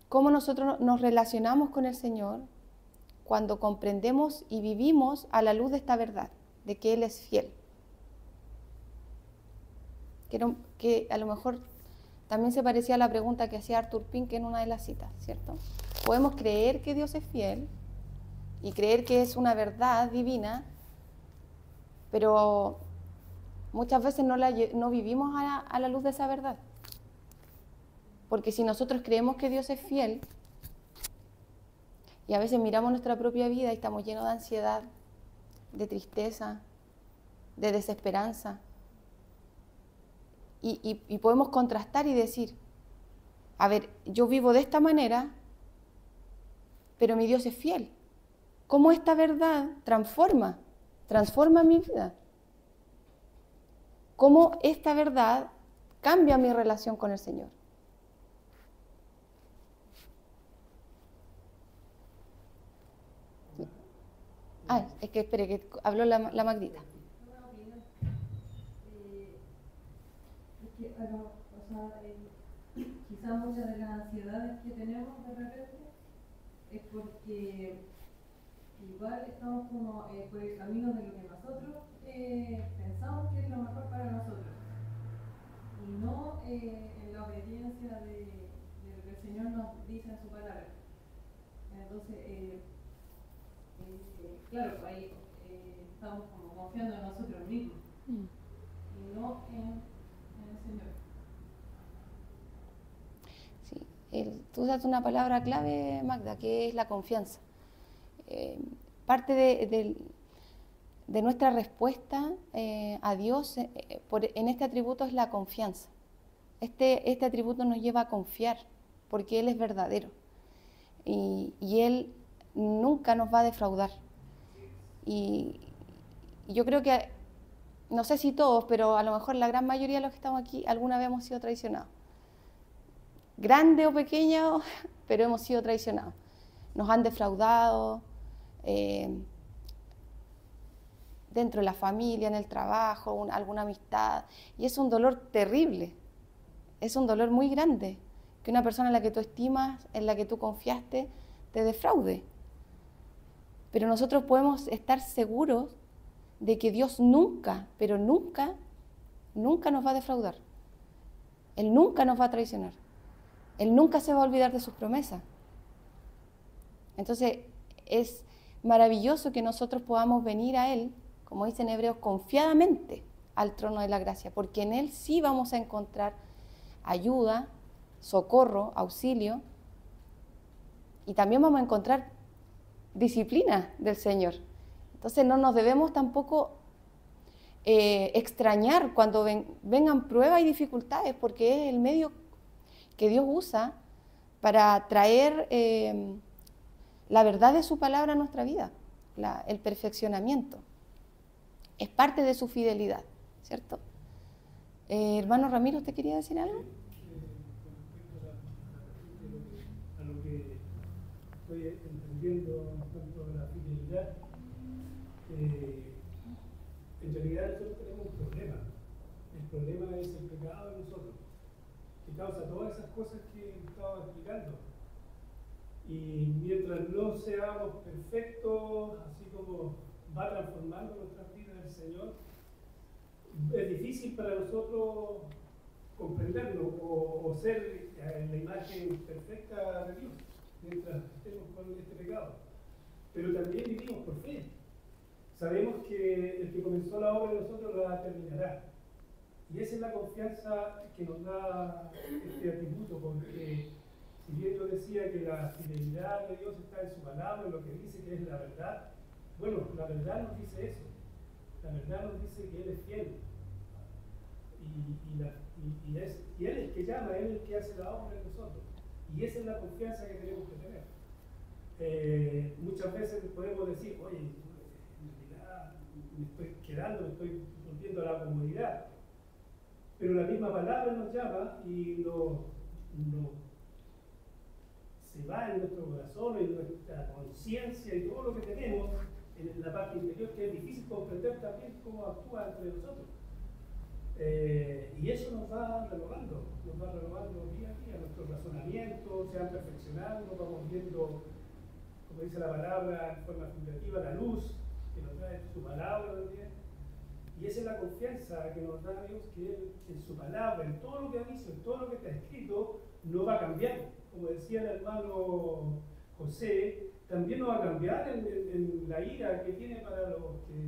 cómo nosotros nos relacionamos con el Señor cuando comprendemos y vivimos a la luz de esta verdad, de que Él es fiel. Que a lo mejor también se parecía a la pregunta que hacía Arthur Pink en una de las citas, ¿cierto? Podemos creer que Dios es fiel y creer que es una verdad divina, pero muchas veces no vivimos a la luz de esa verdad. Porque si nosotros creemos que Dios es fiel, y a veces miramos nuestra propia vida y estamos llenos de ansiedad, de tristeza, de desesperanza, y podemos contrastar y decir, a ver, yo vivo de esta manera, pero mi Dios es fiel. ¿Cómo esta verdad transforma mi vida? ¿Cómo esta verdad cambia mi relación con el Señor? Sí. Ah, es que espere, que habló la Magdita. Quizás muchas de las ansiedades que tenemos de repente es porque igual estamos como por el camino de lo que nosotros pensamos que es lo mejor para nosotros y no en la obediencia de lo que el Señor nos dice en su palabra. Entonces, claro, ahí estamos como confiando en nosotros mismos y no en el Señor. Sí, tú usas una palabra clave, Magda, que es la confianza. Parte de nuestra respuesta a Dios en este atributo es la confianza. Este atributo nos lleva a confiar, porque Él es verdadero. Y Él nunca nos va a defraudar. Y yo creo que, no sé si todos, pero a lo mejor la gran mayoría de los que estamos aquí, alguna vez hemos sido traicionados. Grande o pequeño, pero hemos sido traicionados. Nos han defraudado dentro de la familia, en el trabajo, alguna amistad. Y es un dolor terrible, es un dolor muy grande, que una persona en la que tú estimas, en la que tú confiaste, te defraude. Pero nosotros podemos estar seguros de que Dios nunca, pero nunca, nunca nos va a defraudar. Él nunca nos va a traicionar. Él nunca se va a olvidar de sus promesas. Entonces, es maravilloso que nosotros podamos venir a Él, como dice en Hebreos, confiadamente al trono de la gracia, porque en Él sí vamos a encontrar ayuda, socorro, auxilio, y también vamos a encontrar disciplina del Señor. Entonces, no nos debemos tampoco extrañar cuando vengan pruebas y dificultades, porque es el medio que Dios usa para traer la verdad de su palabra a nuestra vida, el perfeccionamiento. Es parte de su fidelidad, ¿cierto? Hermano Ramiro, ¿usted quería decir algo? A lo que estoy entendiendo en cuanto a la fidelidad, en realidad nosotros tenemos un problema. El problema es el pecado de nosotros, que causa todas esas cosas que estaba explicando. Y mientras no seamos perfectos, así como va transformando nuestras vidas el Señor, es difícil para nosotros comprenderlo o ser la imagen perfecta de Dios mientras estemos con este pecado. Pero también vivimos por fe. Sabemos que el que comenzó la obra de nosotros la terminará. Y esa es la confianza que nos da este atributo, porque si bien yo decía que la fidelidad de Dios está en su palabra, en lo que dice que es la verdad, bueno, la verdad nos dice eso. La verdad nos dice que Él es fiel. Y Él es el que llama, Él es el que hace la obra en nosotros. Y esa es la confianza que tenemos que tener. Muchas veces podemos decir, oye, me estoy quedando, me estoy volviendo a la comodidad. Pero la misma palabra nos llama y se va en nuestro corazón, en nuestra conciencia y todo lo que tenemos en la parte interior, que es difícil comprender también cómo actúa entre nosotros. Y eso nos va renovando día a día. Nuestros razonamientos se van perfeccionando, vamos viendo, como dice la palabra, en forma figurativa, la luz que nos trae su palabra también. Y esa es la confianza que nos da Dios, que Él en su palabra, en todo lo que ha dicho, en todo lo que está escrito, no va a cambiar. Como decía el hermano José, también no va a cambiar en la ira que tiene para los que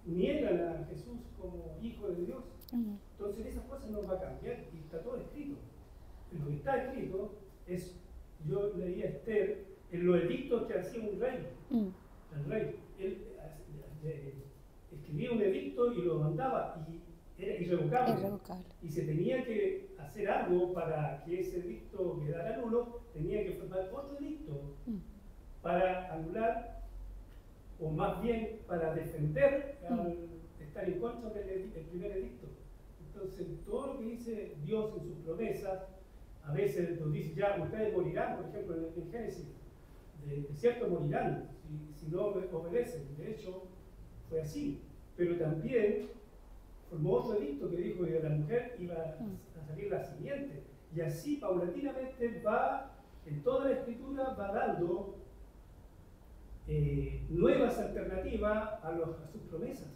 niegan a Jesús como Hijo de Dios. Entonces esas cosas no va a cambiar y está todo escrito. Lo que está escrito es, yo leía a Esther, en los edictos que hacía un rey. El rey, él escribía un edicto y lo mandaba y era irrevocable. Y se tenía que hacer algo para que ese edicto quedara nulo, tenía que formar otro edicto para anular, o más bien para defender al estar en contra del primer edicto. Entonces, todo lo que dice Dios en sus promesas, a veces nos dice, ya, ustedes morirán, por ejemplo, en Génesis, de cierto morirán si no obedecen. De hecho, fue así. Pero también formó otro edicto que dijo que de la mujer iba a salir la simiente. Y así, paulatinamente, en toda la Escritura, va dando nuevas alternativas a sus promesas.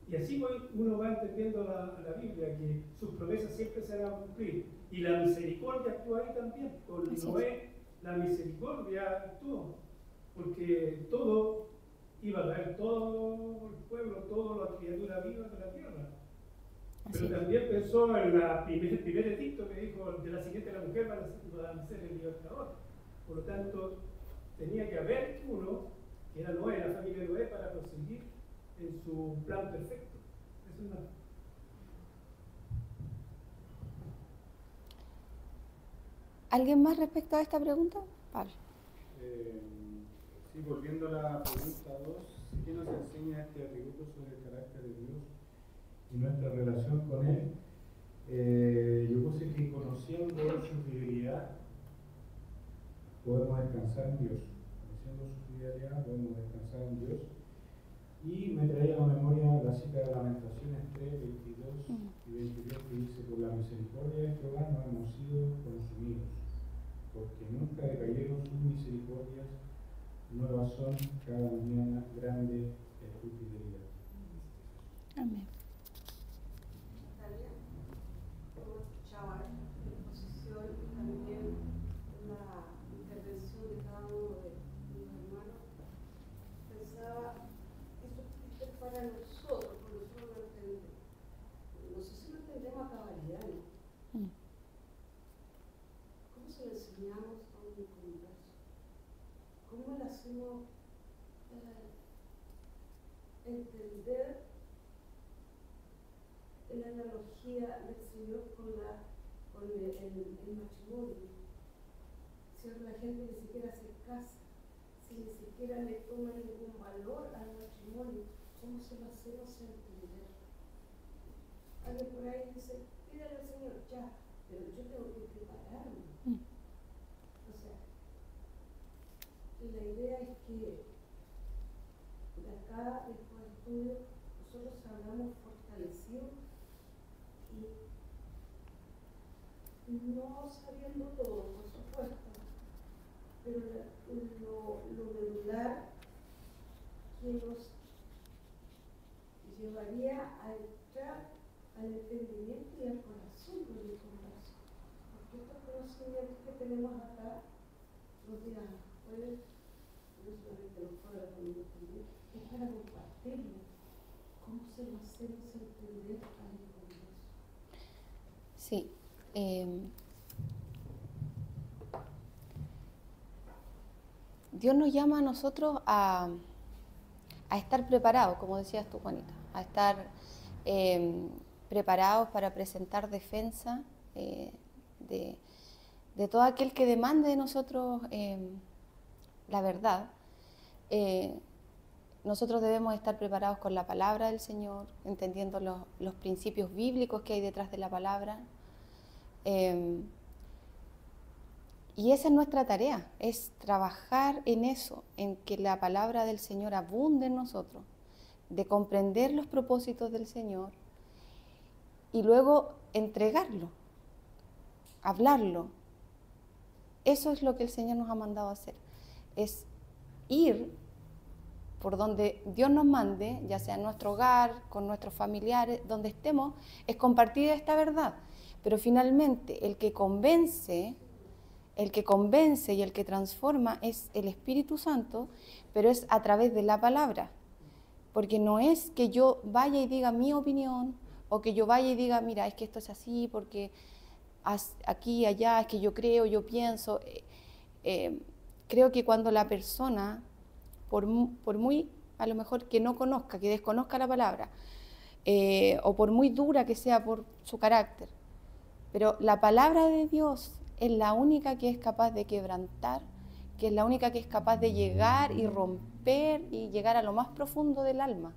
Y así uno va entendiendo la Biblia, que sus promesas siempre se van a cumplir. Y la misericordia actúa ahí también. Con Noé, la misericordia actuó. Porque todo iba a caer, todo el pueblo, toda la criatura viva de la tierra. Pero también pensó en el primer edicto que dijo, de la siguiente la mujer va a ser el libertador. Por lo tanto, tenía que haber uno, que era Noé, la familia de Noé, para conseguir en su plan perfecto. Eso es nada. ¿Alguien más respecto a esta pregunta? Pablo. Sí, volviendo a la pregunta 2, ¿qué nos enseña este atributo sobre el carácter de Dios y nuestra relación con Él? Yo puse que conociendo su fidelidad podemos descansar en Dios. Conociendo su fidelidad podemos descansar en Dios. Y me traía a la memoria la cita de Lamentaciones 3, 22 y 22 que dice: por la misericordia de Jehová no hemos sido consumidos, porque nunca decayeron sus misericordias, nuevas son cada mañana, grande es tu fidelidad. Amén. Natalia, como escuchaba la exposición y también la intervención de cada uno de los hermanos, pensaba, esto es para nosotros, porque nosotros lo entendemos. No sé si lo entendemos a cabalidad, ¿no? ¿Cómo se lo enseñamos a un converso? ¿Cómo le hacemos entender la analogía del Señor con el matrimonio? Si la gente ni siquiera se casa, si ni siquiera le toma ningún valor al matrimonio, ¿cómo se lo hacemos entender? Alguien por ahí dice, pídale al Señor, ya, pero yo tengo que prepararme. O sea, la idea es que de acá, después del estudio, nosotros salgamos fortalecidos y no sabiendo todo, por supuesto, pero lo medular que nos llevaría a entrar al entendimiento y al corazón del converso. Porque estos conocimientos que tenemos acá los días jueves, no solamente los jueves, también, es para compartirlo. ¿Cómo se lo hacemos entender al converso? Sí. Dios nos llama a nosotros a estar preparados, como decías tú, Juanita, a estar preparados para presentar defensa de todo aquel que demande de nosotros la verdad. nosotros debemos estar preparados con la palabra del Señor, entendiendo los principios bíblicos que hay detrás de la palabra. Y esa es nuestra tarea, es trabajar en eso, en que la palabra del Señor abunde en nosotros, de comprender los propósitos del Señor y luego entregarlo, hablarlo. Eso es lo que el Señor nos ha mandado a hacer, es ir por donde Dios nos mande, ya sea en nuestro hogar, con nuestros familiares, donde estemos, es compartir esta verdad. Pero finalmente el que convence y el que transforma es el Espíritu Santo, pero es a través de la palabra. Porque no es que yo vaya y diga mi opinión, o que yo vaya y diga, mira, es que esto es así, porque aquí y allá, es que yo creo, yo pienso. Creo que cuando la persona, por muy, a lo mejor que no conozca, que desconozca la palabra, o por muy dura que sea por su carácter, pero la palabra de Dios es la única que es capaz de quebrantar, que es la única que es capaz de llegar y romper y llegar a lo más profundo del alma.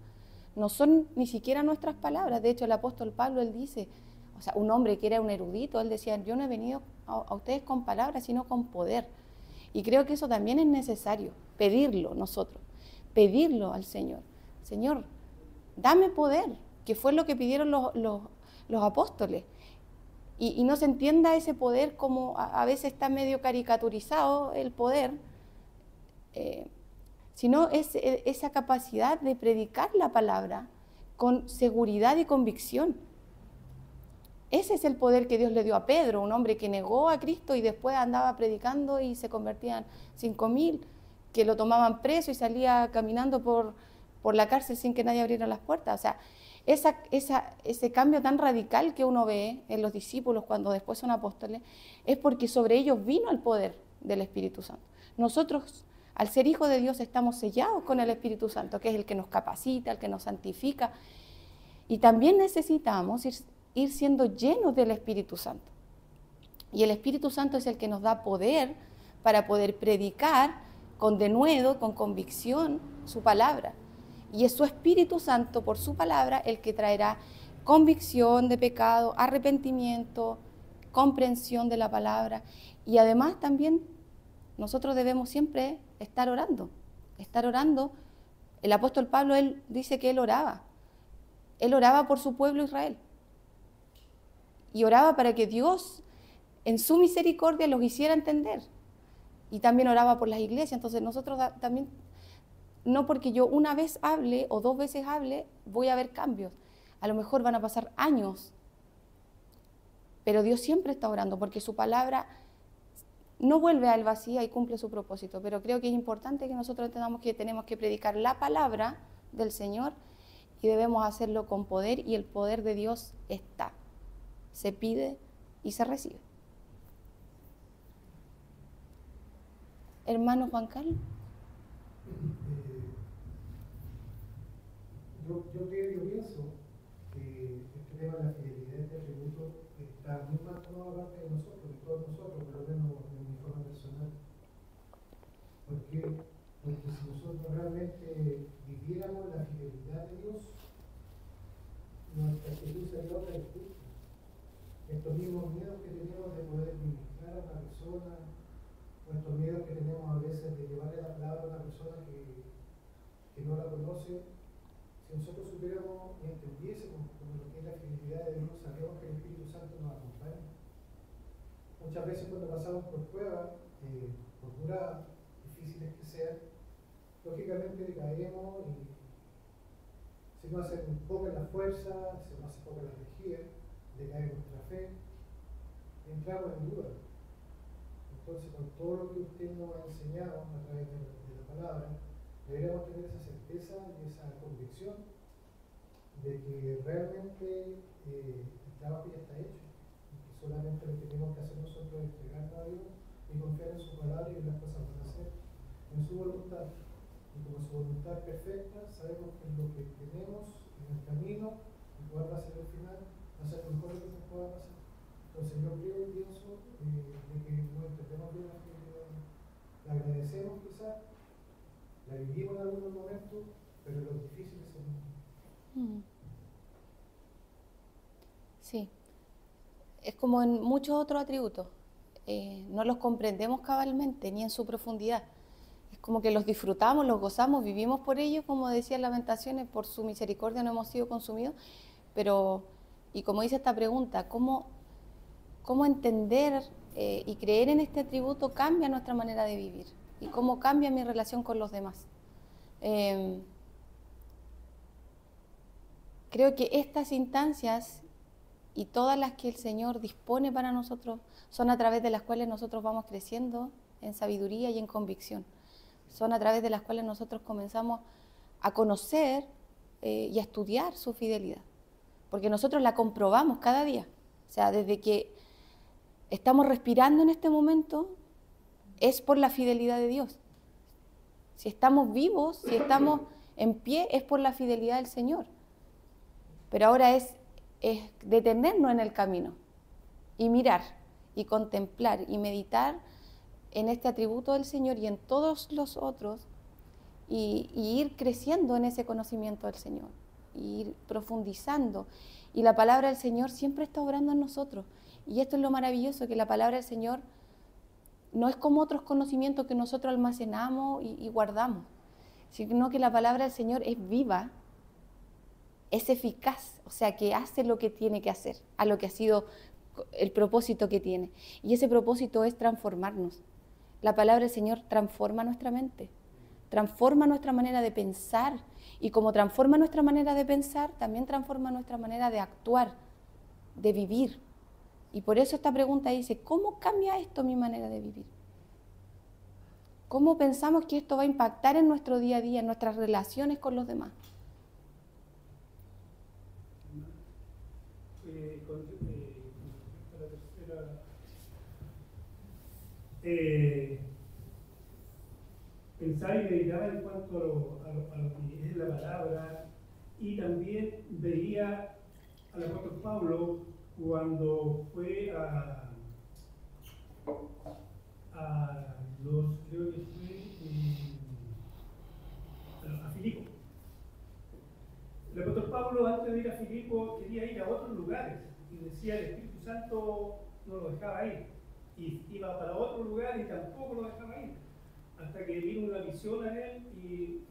No son ni siquiera nuestras palabras. De hecho, el apóstol Pablo, él dice, o sea, un hombre que era un erudito, él decía, yo no he venido a ustedes con palabras, sino con poder. Y creo que eso también es necesario, pedirlo nosotros, pedirlo al Señor. Señor, dame poder, que fue lo que pidieron los apóstoles. Y no se entienda ese poder como a veces está medio caricaturizado el poder, sino es esa capacidad de predicar la palabra con seguridad y convicción. Ese es el poder que Dios le dio a Pedro, un hombre que negó a Cristo y después andaba predicando y se convertían 5.000, que lo tomaban preso y salía caminando por la cárcel sin que nadie abriera las puertas. O sea, ese cambio tan radical que uno ve en los discípulos cuando después son apóstoles, es porque sobre ellos vino el poder del Espíritu Santo. Nosotros, al ser hijos de Dios, estamos sellados con el Espíritu Santo, que es el que nos capacita, el que nos santifica. Y también necesitamos ir siendo llenos del Espíritu Santo. Y el Espíritu Santo es el que nos da poder para poder predicar con denuedo, con convicción, su palabra. Y es su Espíritu Santo, por su palabra, el que traerá convicción de pecado, arrepentimiento, comprensión de la palabra. Y además también nosotros debemos siempre estar orando. Estar orando. El apóstol Pablo, él dice que él oraba. Él oraba por su pueblo Israel. Y oraba para que Dios, en su misericordia, los hiciera entender. Y también oraba por las iglesias. Entonces nosotros también, no porque yo una vez hable o 2 veces hable, voy a ver cambios. A lo mejor van a pasar años. Pero Dios siempre está orando porque su palabra no vuelve al vacío y cumple su propósito. Pero creo que es importante que nosotros entendamos que tenemos que predicar la palabra del Señor y debemos hacerlo con poder, y el poder de Dios está. Se pide y se recibe. Hermano Juan Carlos. Yo pienso que este tema de la fidelidad de atributo está muy marcado aparte de nosotros, de todos nosotros, por lo menos en mi forma personal. Porque si nosotros realmente viviéramos la fidelidad de Dios, nuestra actitud sería otra distinta. Estos mismos miedos que tenemos de poder ministrar a una persona, o estos miedos que tenemos a veces de llevarle la palabra a una persona que no la conoce, si nosotros supiéramos y entendiésemos como lo que es la fidelidad de Dios, sabemos que el Espíritu Santo nos acompaña. Muchas veces cuando pasamos por pruebas, por duras, difíciles que sean, lógicamente caemos y se nos hace poca la fuerza, se nos hace poca la energía, decae nuestra fe, entramos en duda. Entonces, con todo lo que usted nos ha enseñado a través de la palabra, deberíamos tener esa certeza y esa convicción de que realmente el trabajo ya está hecho, y que solamente lo que tenemos que hacer nosotros es entregarnos a Dios y confiar en su palabra y en las cosas van a hacer, en su voluntad. Y como su voluntad es perfecta, sabemos que lo que tenemos en el camino y cuál va a ser el final, va a ser lo mejor que nos pueda pasar. Entonces yo creo y pienso de que no entendemos bien la fidelidad. La agradecemos quizás, la vivimos en algunos momentos, pero los difíciles son... Sí, es como en muchos otros atributos, no los comprendemos cabalmente ni en su profundidad. Es como que los disfrutamos, los gozamos, vivimos por ellos, como decía en Lamentaciones, por su misericordia no hemos sido consumidos, pero, y como dice esta pregunta, ¿cómo entender y creer en este atributo cambia nuestra manera de vivir? ¿Y cómo cambia mi relación con los demás? Creo que estas instancias y todas las que el Señor dispone para nosotros son a través de las cuales nosotros vamos creciendo en sabiduría y en convicción. Son a través de las cuales nosotros comenzamos a conocer y a estudiar su fidelidad. Porque nosotros la comprobamos cada día. O sea, desde que estamos respirando en este momento, es por la fidelidad de Dios. Si estamos vivos, si estamos en pie, es por la fidelidad del Señor. Pero ahora es detenernos en el camino y mirar y contemplar y meditar en este atributo del Señor y en todos los otros y ir creciendo en ese conocimiento del Señor, y ir profundizando. Y la palabra del Señor siempre está obrando en nosotros. Y esto es lo maravilloso, que la palabra del Señor no es como otros conocimientos que nosotros almacenamos y guardamos, sino que la palabra del Señor es viva, es eficaz, o sea, que hace lo que tiene que hacer, a lo que ha sido el propósito que tiene. Y ese propósito es transformarnos. La palabra del Señor transforma nuestra mente, transforma nuestra manera de pensar, y como transforma nuestra manera de pensar, también transforma nuestra manera de actuar, de vivir. Y por eso esta pregunta dice, ¿cómo cambia esto mi manera de vivir? ¿Cómo pensamos que esto va a impactar en nuestro día a día, en nuestras relaciones con los demás? Con la tercera, pensar y meditar en cuanto a lo que es la palabra, y también veía al apóstol Pablo cuando fue a Filipo. El apóstol Pablo, antes de ir a Filipo, quería ir a otros lugares y decía, el Espíritu Santo no lo dejaba ir, y iba para otro lugar y tampoco lo dejaba ir, hasta que vino una visión a él, y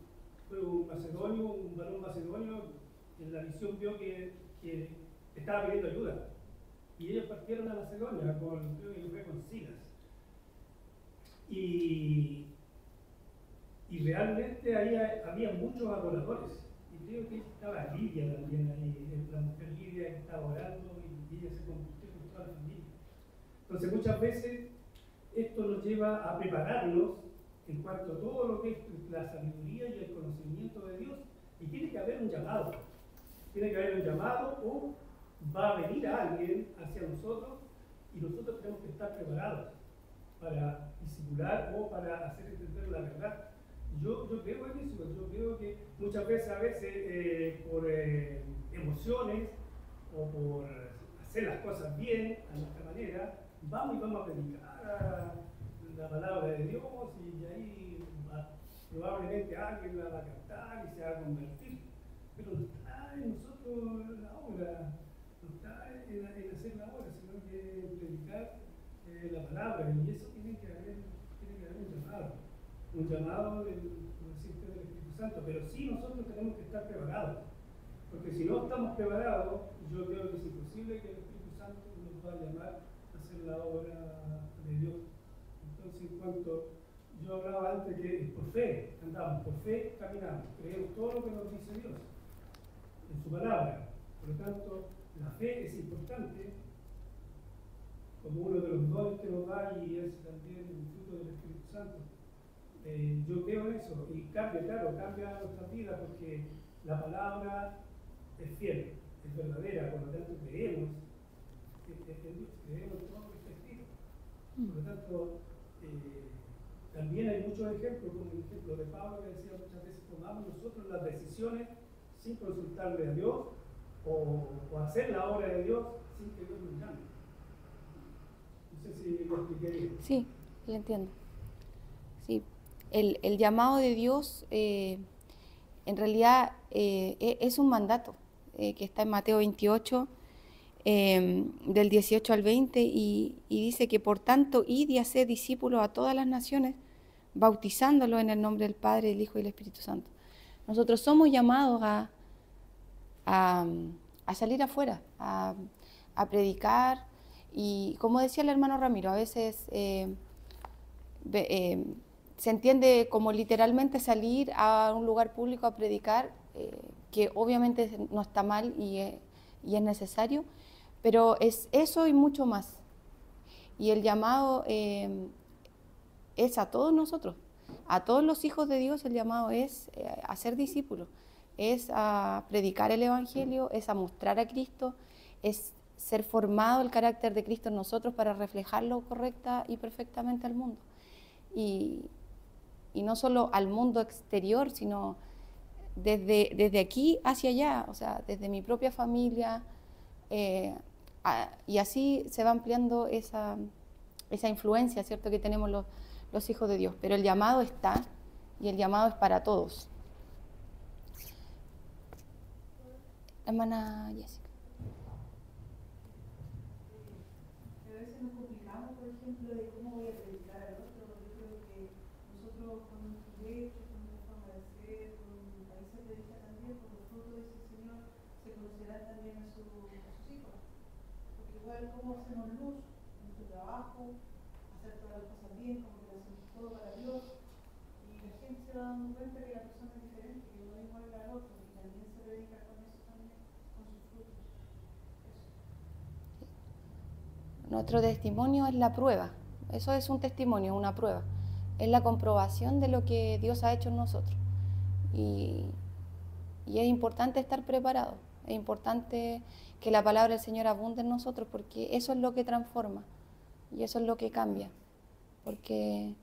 fue un varón macedonio, en la visión vio que estaba pidiendo ayuda, y ellos partieron a Macedonia, creo que fue con Silas, y realmente ahí había muchos adoradores. Creo que estaba Lidia también ahí, la mujer Lidia que estaba orando, y ella se convirtió con toda la familia. Entonces muchas veces esto nos lleva a prepararnos en cuanto a todo lo que es la sabiduría y el conocimiento de Dios, y tiene que haber un llamado. Tiene que haber un llamado, o va a venir alguien hacia nosotros y nosotros tenemos que estar preparados para discipular o para hacer entender la verdad. Yo creo en eso, yo creo que muchas veces por emociones o por hacer las cosas bien a nuestra manera, vamos a predicar la palabra de Dios, y ahí probablemente alguien la va a captar y se va a convertir, pero no está en nosotros la obra, no está en hacer la obra, sino que en predicar la palabra, y eso tiene que haber un llamado del Espíritu Santo, pero sí nosotros tenemos que estar preparados, porque si no estamos preparados, yo creo que es imposible que el Espíritu Santo nos va a llamar a hacer la obra de Dios. Entonces, en cuanto yo hablaba antes que por fe andamos, por fe caminamos, creemos todo lo que nos dice Dios en su palabra. Por lo tanto, la fe es importante como uno de los dones que nos da, y es también un fruto del Espíritu Santo. Yo creo en eso, y cambia nuestra vida, porque la palabra es fiel, es verdadera, por lo tanto creemos en Dios, creemos en todo lo que está escrito. Por lo tanto, también hay muchos ejemplos, como el ejemplo de Pablo, que decía muchas veces tomamos nosotros las decisiones sin consultarle a Dios, o hacer la obra de Dios sin que Dios nos llame. No sé si lo expliqué bien. Sí, lo entiendo. Sí. El llamado de Dios en realidad es un mandato que está en Mateo 28, del 18 al 20, y dice que por tanto, id y haced discípulos a todas las naciones, bautizándolos en el nombre del Padre, del Hijo y del Espíritu Santo. Nosotros somos llamados a salir afuera, a predicar, y como decía el hermano Ramiro, a veces se entiende como literalmente salir a un lugar público a predicar, que obviamente no está mal y es necesario, pero es eso y mucho más. Y el llamado es a todos nosotros, a todos los hijos de Dios. El llamado es a ser discípulos, es a predicar el Evangelio, es a mostrar a Cristo, es ser formado el carácter de Cristo en nosotros para reflejarlo correcta y perfectamente al mundo. Y no solo al mundo exterior, sino desde aquí hacia allá, o sea, desde mi propia familia, y así se va ampliando esa influencia, ¿cierto?, que tenemos los hijos de Dios. Pero el llamado está, y el llamado es para todos. Hermana Jessica. A veces nos complicamos, por ejemplo, de cómo voy a predicar al otro. Yo creo que nosotros con nuestros hechos, con nuestra forma de ser, ahí se predica también, por los frutos de ese Señor se conocerán también a sus hijos. Porque igual cómo hacemos luz en tu trabajo, hacer todas las cosas bien, como que hacemos todo para Dios, y la gente se va dando cuenta que la persona es diferente, que no es igual al otro, y también se predica con eso también, con sus frutos. Nuestro testimonio es la prueba. Eso es un testimonio, una prueba. Es la comprobación de lo que Dios ha hecho en nosotros. Y es importante estar preparado. Es importante que la palabra del Señor abunde en nosotros, porque eso es lo que transforma y eso es lo que cambia. Porque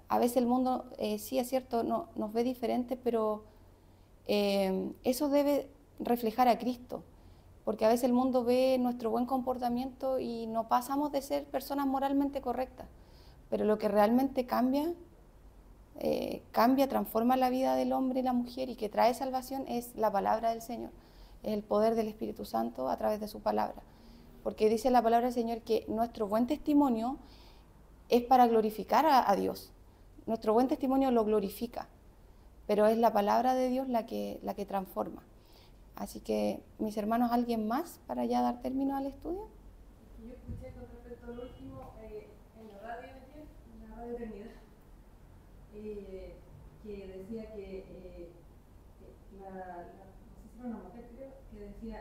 a veces el mundo, sí es cierto, nos ve diferentes, pero eso debe reflejar a Cristo. Porque a veces el mundo ve nuestro buen comportamiento y no pasamos de ser personas moralmente correctas. Pero lo que realmente cambia, transforma la vida del hombre y la mujer, y que trae salvación es la palabra del Señor, es el poder del Espíritu Santo a través de su palabra. Porque dice la palabra del Señor que nuestro buen testimonio es para glorificar a Dios. Nuestro buen testimonio lo glorifica, pero es la palabra de Dios la que transforma. Así que, mis hermanos, ¿alguien más para ya dar término al estudio? Yo escuché con respecto al último en la radio ayer, en la radio Eternidad, que decía que no sé si era una mujer, creo, que decía,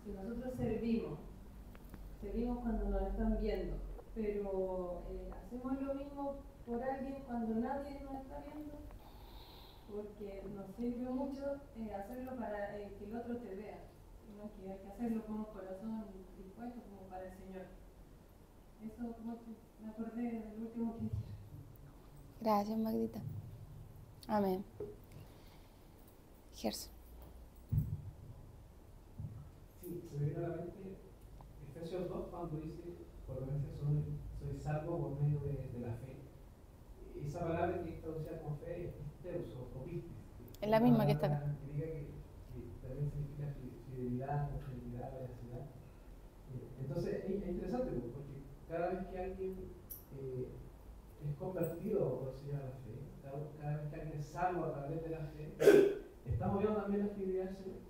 si nosotros servimos cuando nos están viendo, pero hacemos lo mismo por alguien cuando nadie nos está viendo, porque nos sirve mucho hacerlo para que el otro te vea, ¿no? Que hay que hacerlo con un corazón dispuesto como para el Señor. Eso me acordé del último que dije. Gracias, Magdita. Amén. Gerson. Sí, se me viene a la mente Efesios 2 cuando dice, por lo menos soy salvo por medio de la fe. Esa palabra que es traducida como fe es teos o pistis. Es la misma que está acá. Que también significa fidelidad, confiabilidad, veracidad. Entonces es interesante porque cada vez que alguien es convertido por el Señor a la fe, cada vez que alguien es salvo a través de la fe, estamos viendo también la fidelidad del Señor.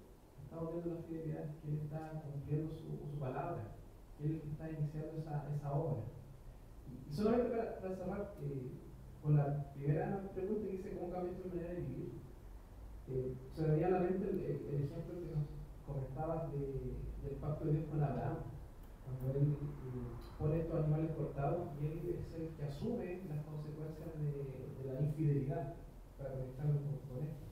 Estamos viendo la fidelidad que Él está cumpliendo su palabra, que Él está iniciando esa obra. Y solamente para cerrar con la primera pregunta que dice cómo cambia tu manera de vivir, se me venía a la mente el ejemplo que nos comentabas del pacto de Dios con Abraham, cuando Él pone estos animales cortados y Él es el que asume las consecuencias de la infidelidad, para conectarnos con esto.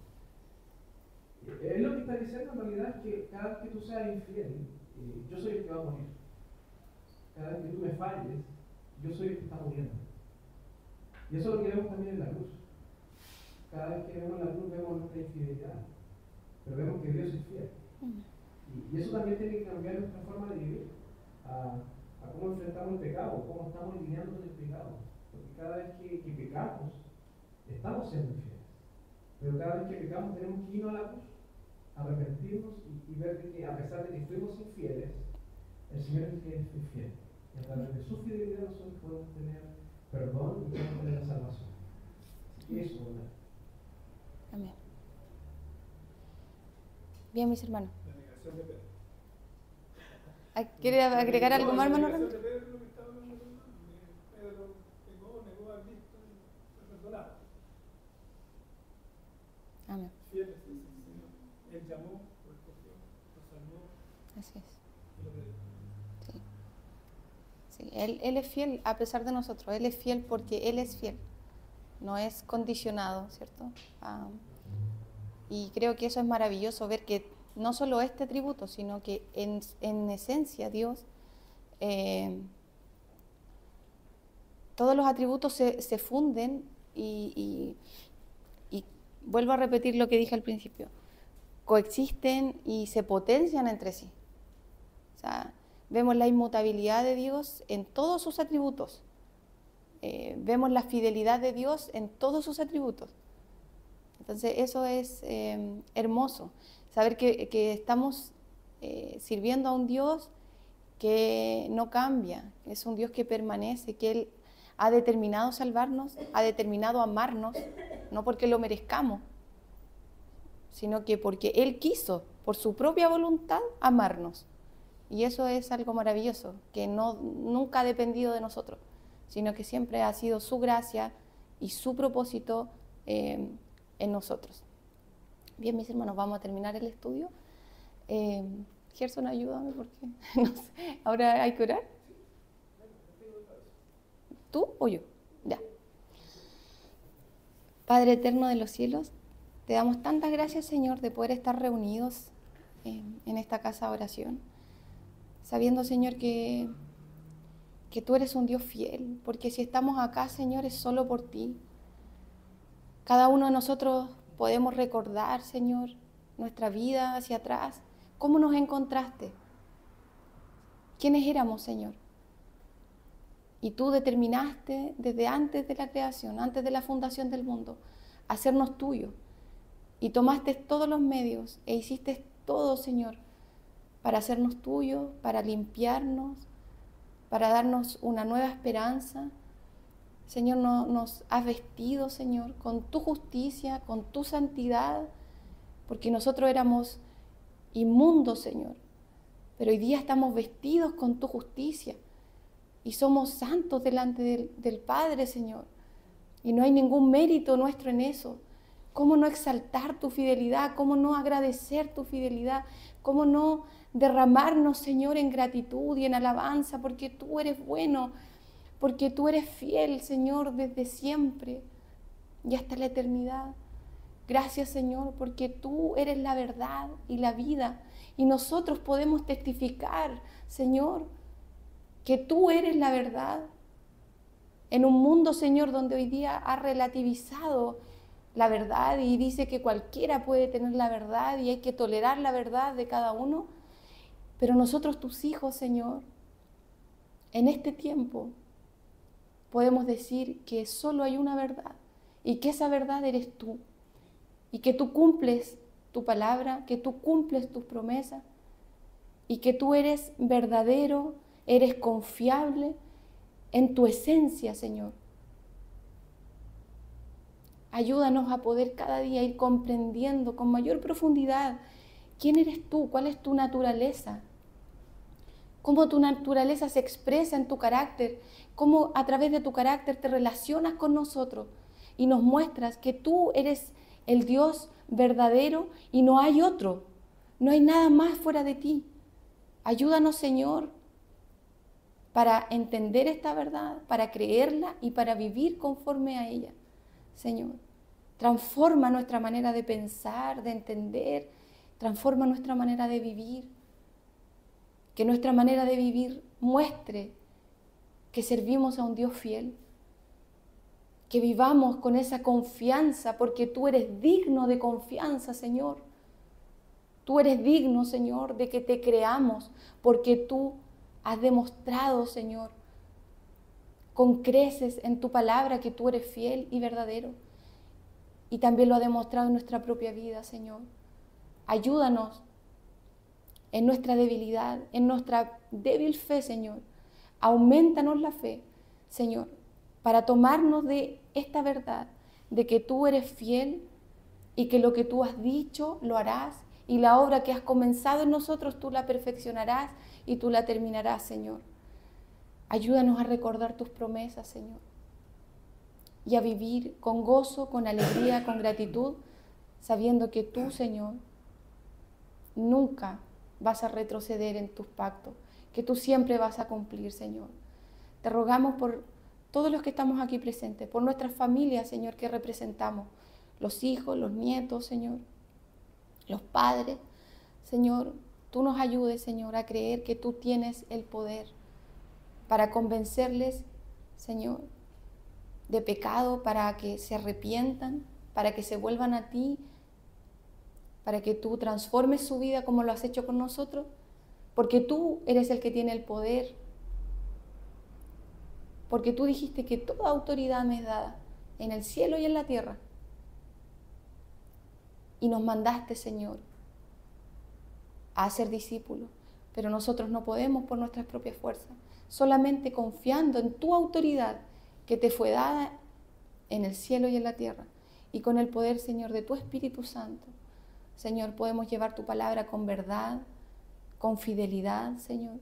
Él lo que está diciendo en realidad es que cada vez que tú seas infiel, yo soy el que va a morir. Cada vez que tú me falles, yo soy el que está muriendo. Y eso es lo que vemos también en la cruz. Cada vez que vemos la cruz vemos nuestra infidelidad, pero vemos que Dios es fiel. Y eso también tiene que cambiar nuestra forma de vivir, a cómo enfrentamos el pecado, cómo estamos lidiando con el pecado. Porque cada vez que pecamos, estamos siendo infieles. Pero cada vez que pecamos tenemos que irnos a la cruz, arrepentirnos y ver de que a pesar de que fuimos infieles, el Señor es fiel. Y a través de su fidelidad nosotros podemos tener perdón y podemos tener la salvación. Y eso, ¿verdad? Amén. Bien, mis hermanos. La negación de Pedro. ¿Quiere agregar algo más, hermano? La negación de Pedro es lo que estaba hablando el hermano. Pedro pecó, negó a Cristo y fue perdonado. Amén. Fiel es el Señor. Él llamó, lo escogió, lo salvó Así es. y lo predicó. Sí, él es fiel a pesar de nosotros. Él es fiel porque Él es fiel. No es condicionado, ¿cierto? Y creo que eso es maravilloso, ver que no solo este tributo, sino que en esencia Dios, todos los atributos se funden y vuelvo a repetir lo que dije al principio, coexisten y se potencian entre sí. O sea, vemos la inmutabilidad de Dios en todos sus atributos. Vemos la fidelidad de Dios en todos sus atributos. Entonces eso es hermoso, saber que estamos sirviendo a un Dios que no cambia, es un Dios que permanece, que Él ha determinado salvarnos, ha determinado amarnos, no porque lo merezcamos, sino que porque Él quiso, por su propia voluntad, amarnos. Y eso es algo maravilloso, que nunca ha dependido de nosotros, sino que siempre ha sido su gracia y su propósito en nosotros. Bien, mis hermanos, vamos a terminar el estudio. Gerson, ayúdame porque no sé, ahora hay que orar. ¿Tú o yo? Ya. Padre eterno de los cielos, te damos tantas gracias, Señor, de poder estar reunidos en esta casa de oración, sabiendo, Señor, que tú eres un Dios fiel, porque si estamos acá, Señor, es solo por ti. Cada uno de nosotros podemos recordar, Señor, nuestra vida hacia atrás, cómo nos encontraste, quiénes éramos, Señor. Y tú determinaste desde antes de la creación, antes de la fundación del mundo, hacernos tuyos. Y tomaste todos los medios e hiciste todo, Señor, para hacernos tuyos, para limpiarnos, para darnos una nueva esperanza. Señor, nos has vestido, Señor, con tu justicia, con tu santidad, porque nosotros éramos inmundos, Señor, pero hoy día estamos vestidos con tu justicia y somos santos delante del Padre, Señor, y no hay ningún mérito nuestro en eso. ¿Cómo no exaltar tu fidelidad? ¿Cómo no agradecer tu fidelidad? ¿Cómo no derramarnos, Señor, en gratitud y en alabanza? Porque tú eres bueno, porque tú eres fiel, Señor, desde siempre y hasta la eternidad. Gracias, Señor, porque tú eres la verdad y la vida. Y nosotros podemos testificar, Señor, que tú eres la verdad. En un mundo, Señor, donde hoy día ha relativizado la verdad y dice que cualquiera puede tener la verdad y hay que tolerar la verdad de cada uno. Pero nosotros, tus hijos, Señor, en este tiempo podemos decir que solo hay una verdad y que esa verdad eres tú y que tú cumples tu palabra, que tú cumples tus promesas y que tú eres verdadero, eres confiable en tu esencia, Señor. Ayúdanos a poder cada día ir comprendiendo con mayor profundidad quién eres tú, cuál es tu naturaleza, cómo tu naturaleza se expresa en tu carácter, cómo a través de tu carácter te relacionas con nosotros y nos muestras que tú eres el Dios verdadero y no hay otro, no hay nada más fuera de ti. Ayúdanos, Señor, para entender esta verdad, para creerla y para vivir conforme a ella. Señor, transforma nuestra manera de pensar, de entender, transforma nuestra manera de vivir, que nuestra manera de vivir muestre que servimos a un Dios fiel, que vivamos con esa confianza, porque tú eres digno de confianza, Señor. Tú eres digno, Señor, de que te creamos, porque tú has demostrado, Señor, con creces en tu palabra que tú eres fiel y verdadero. y también lo ha demostrado en nuestra propia vida, Señor. Ayúdanos en nuestra debilidad, en nuestra débil fe, Señor. Aumentanos la fe, Señor, para tomarnos de esta verdad, de que tú eres fiel y que lo que tú has dicho lo harás, y la obra que has comenzado en nosotros tú la perfeccionarás y tú la terminarás, Señor. Ayúdanos a recordar tus promesas, Señor, y a vivir con gozo, con alegría, con gratitud, sabiendo que tú, Señor, nunca vas a retroceder en tus pactos, que tú siempre vas a cumplir, Señor. Te rogamos por todos los que estamos aquí presentes, por nuestras familias, Señor, que representamos, los hijos, los nietos, Señor, los padres. Señor, tú nos ayudes, Señor, a creer que tú tienes el poder para convencerles, Señor, de pecado, para que se arrepientan, para que se vuelvan a ti, para que tú transformes su vida como lo has hecho con nosotros, porque tú eres el que tiene el poder, porque tú dijiste que toda autoridad me es dada en el cielo y en la tierra. Y nos mandaste, Señor, a hacer discípulos, pero nosotros no podemos por nuestras propias fuerzas, solamente confiando en tu autoridad que te fue dada en el cielo y en la tierra, y con el poder, Señor, de tu Espíritu Santo. Señor, podemos llevar tu palabra con verdad, con fidelidad, Señor,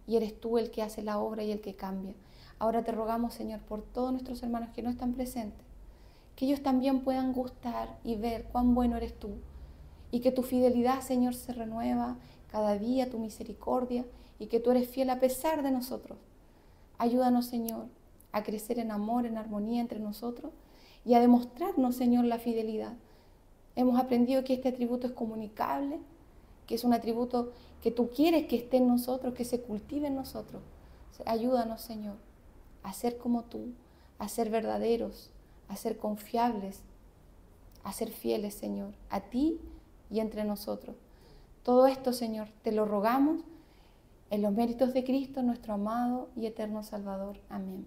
y eres tú el que hace la obra y el que cambia. Ahora te rogamos, Señor, por todos nuestros hermanos que no están presentes, que ellos también puedan gustar y ver cuán bueno eres tú, y que tu fidelidad, Señor, se renueva cada día, tu misericordia, y que tú eres fiel a pesar de nosotros. Ayúdanos, Señor, a crecer en amor, en armonía entre nosotros, y a demostrarnos, Señor, la fidelidad. Hemos aprendido que este atributo es comunicable, que es un atributo que tú quieres que esté en nosotros, que se cultive en nosotros. Ayúdanos, Señor, a ser como tú, a ser verdaderos, a ser confiables, a ser fieles, Señor, a ti y entre nosotros. Todo esto, Señor, te lo rogamos en los méritos de Cristo, nuestro amado y eterno Salvador. Amén.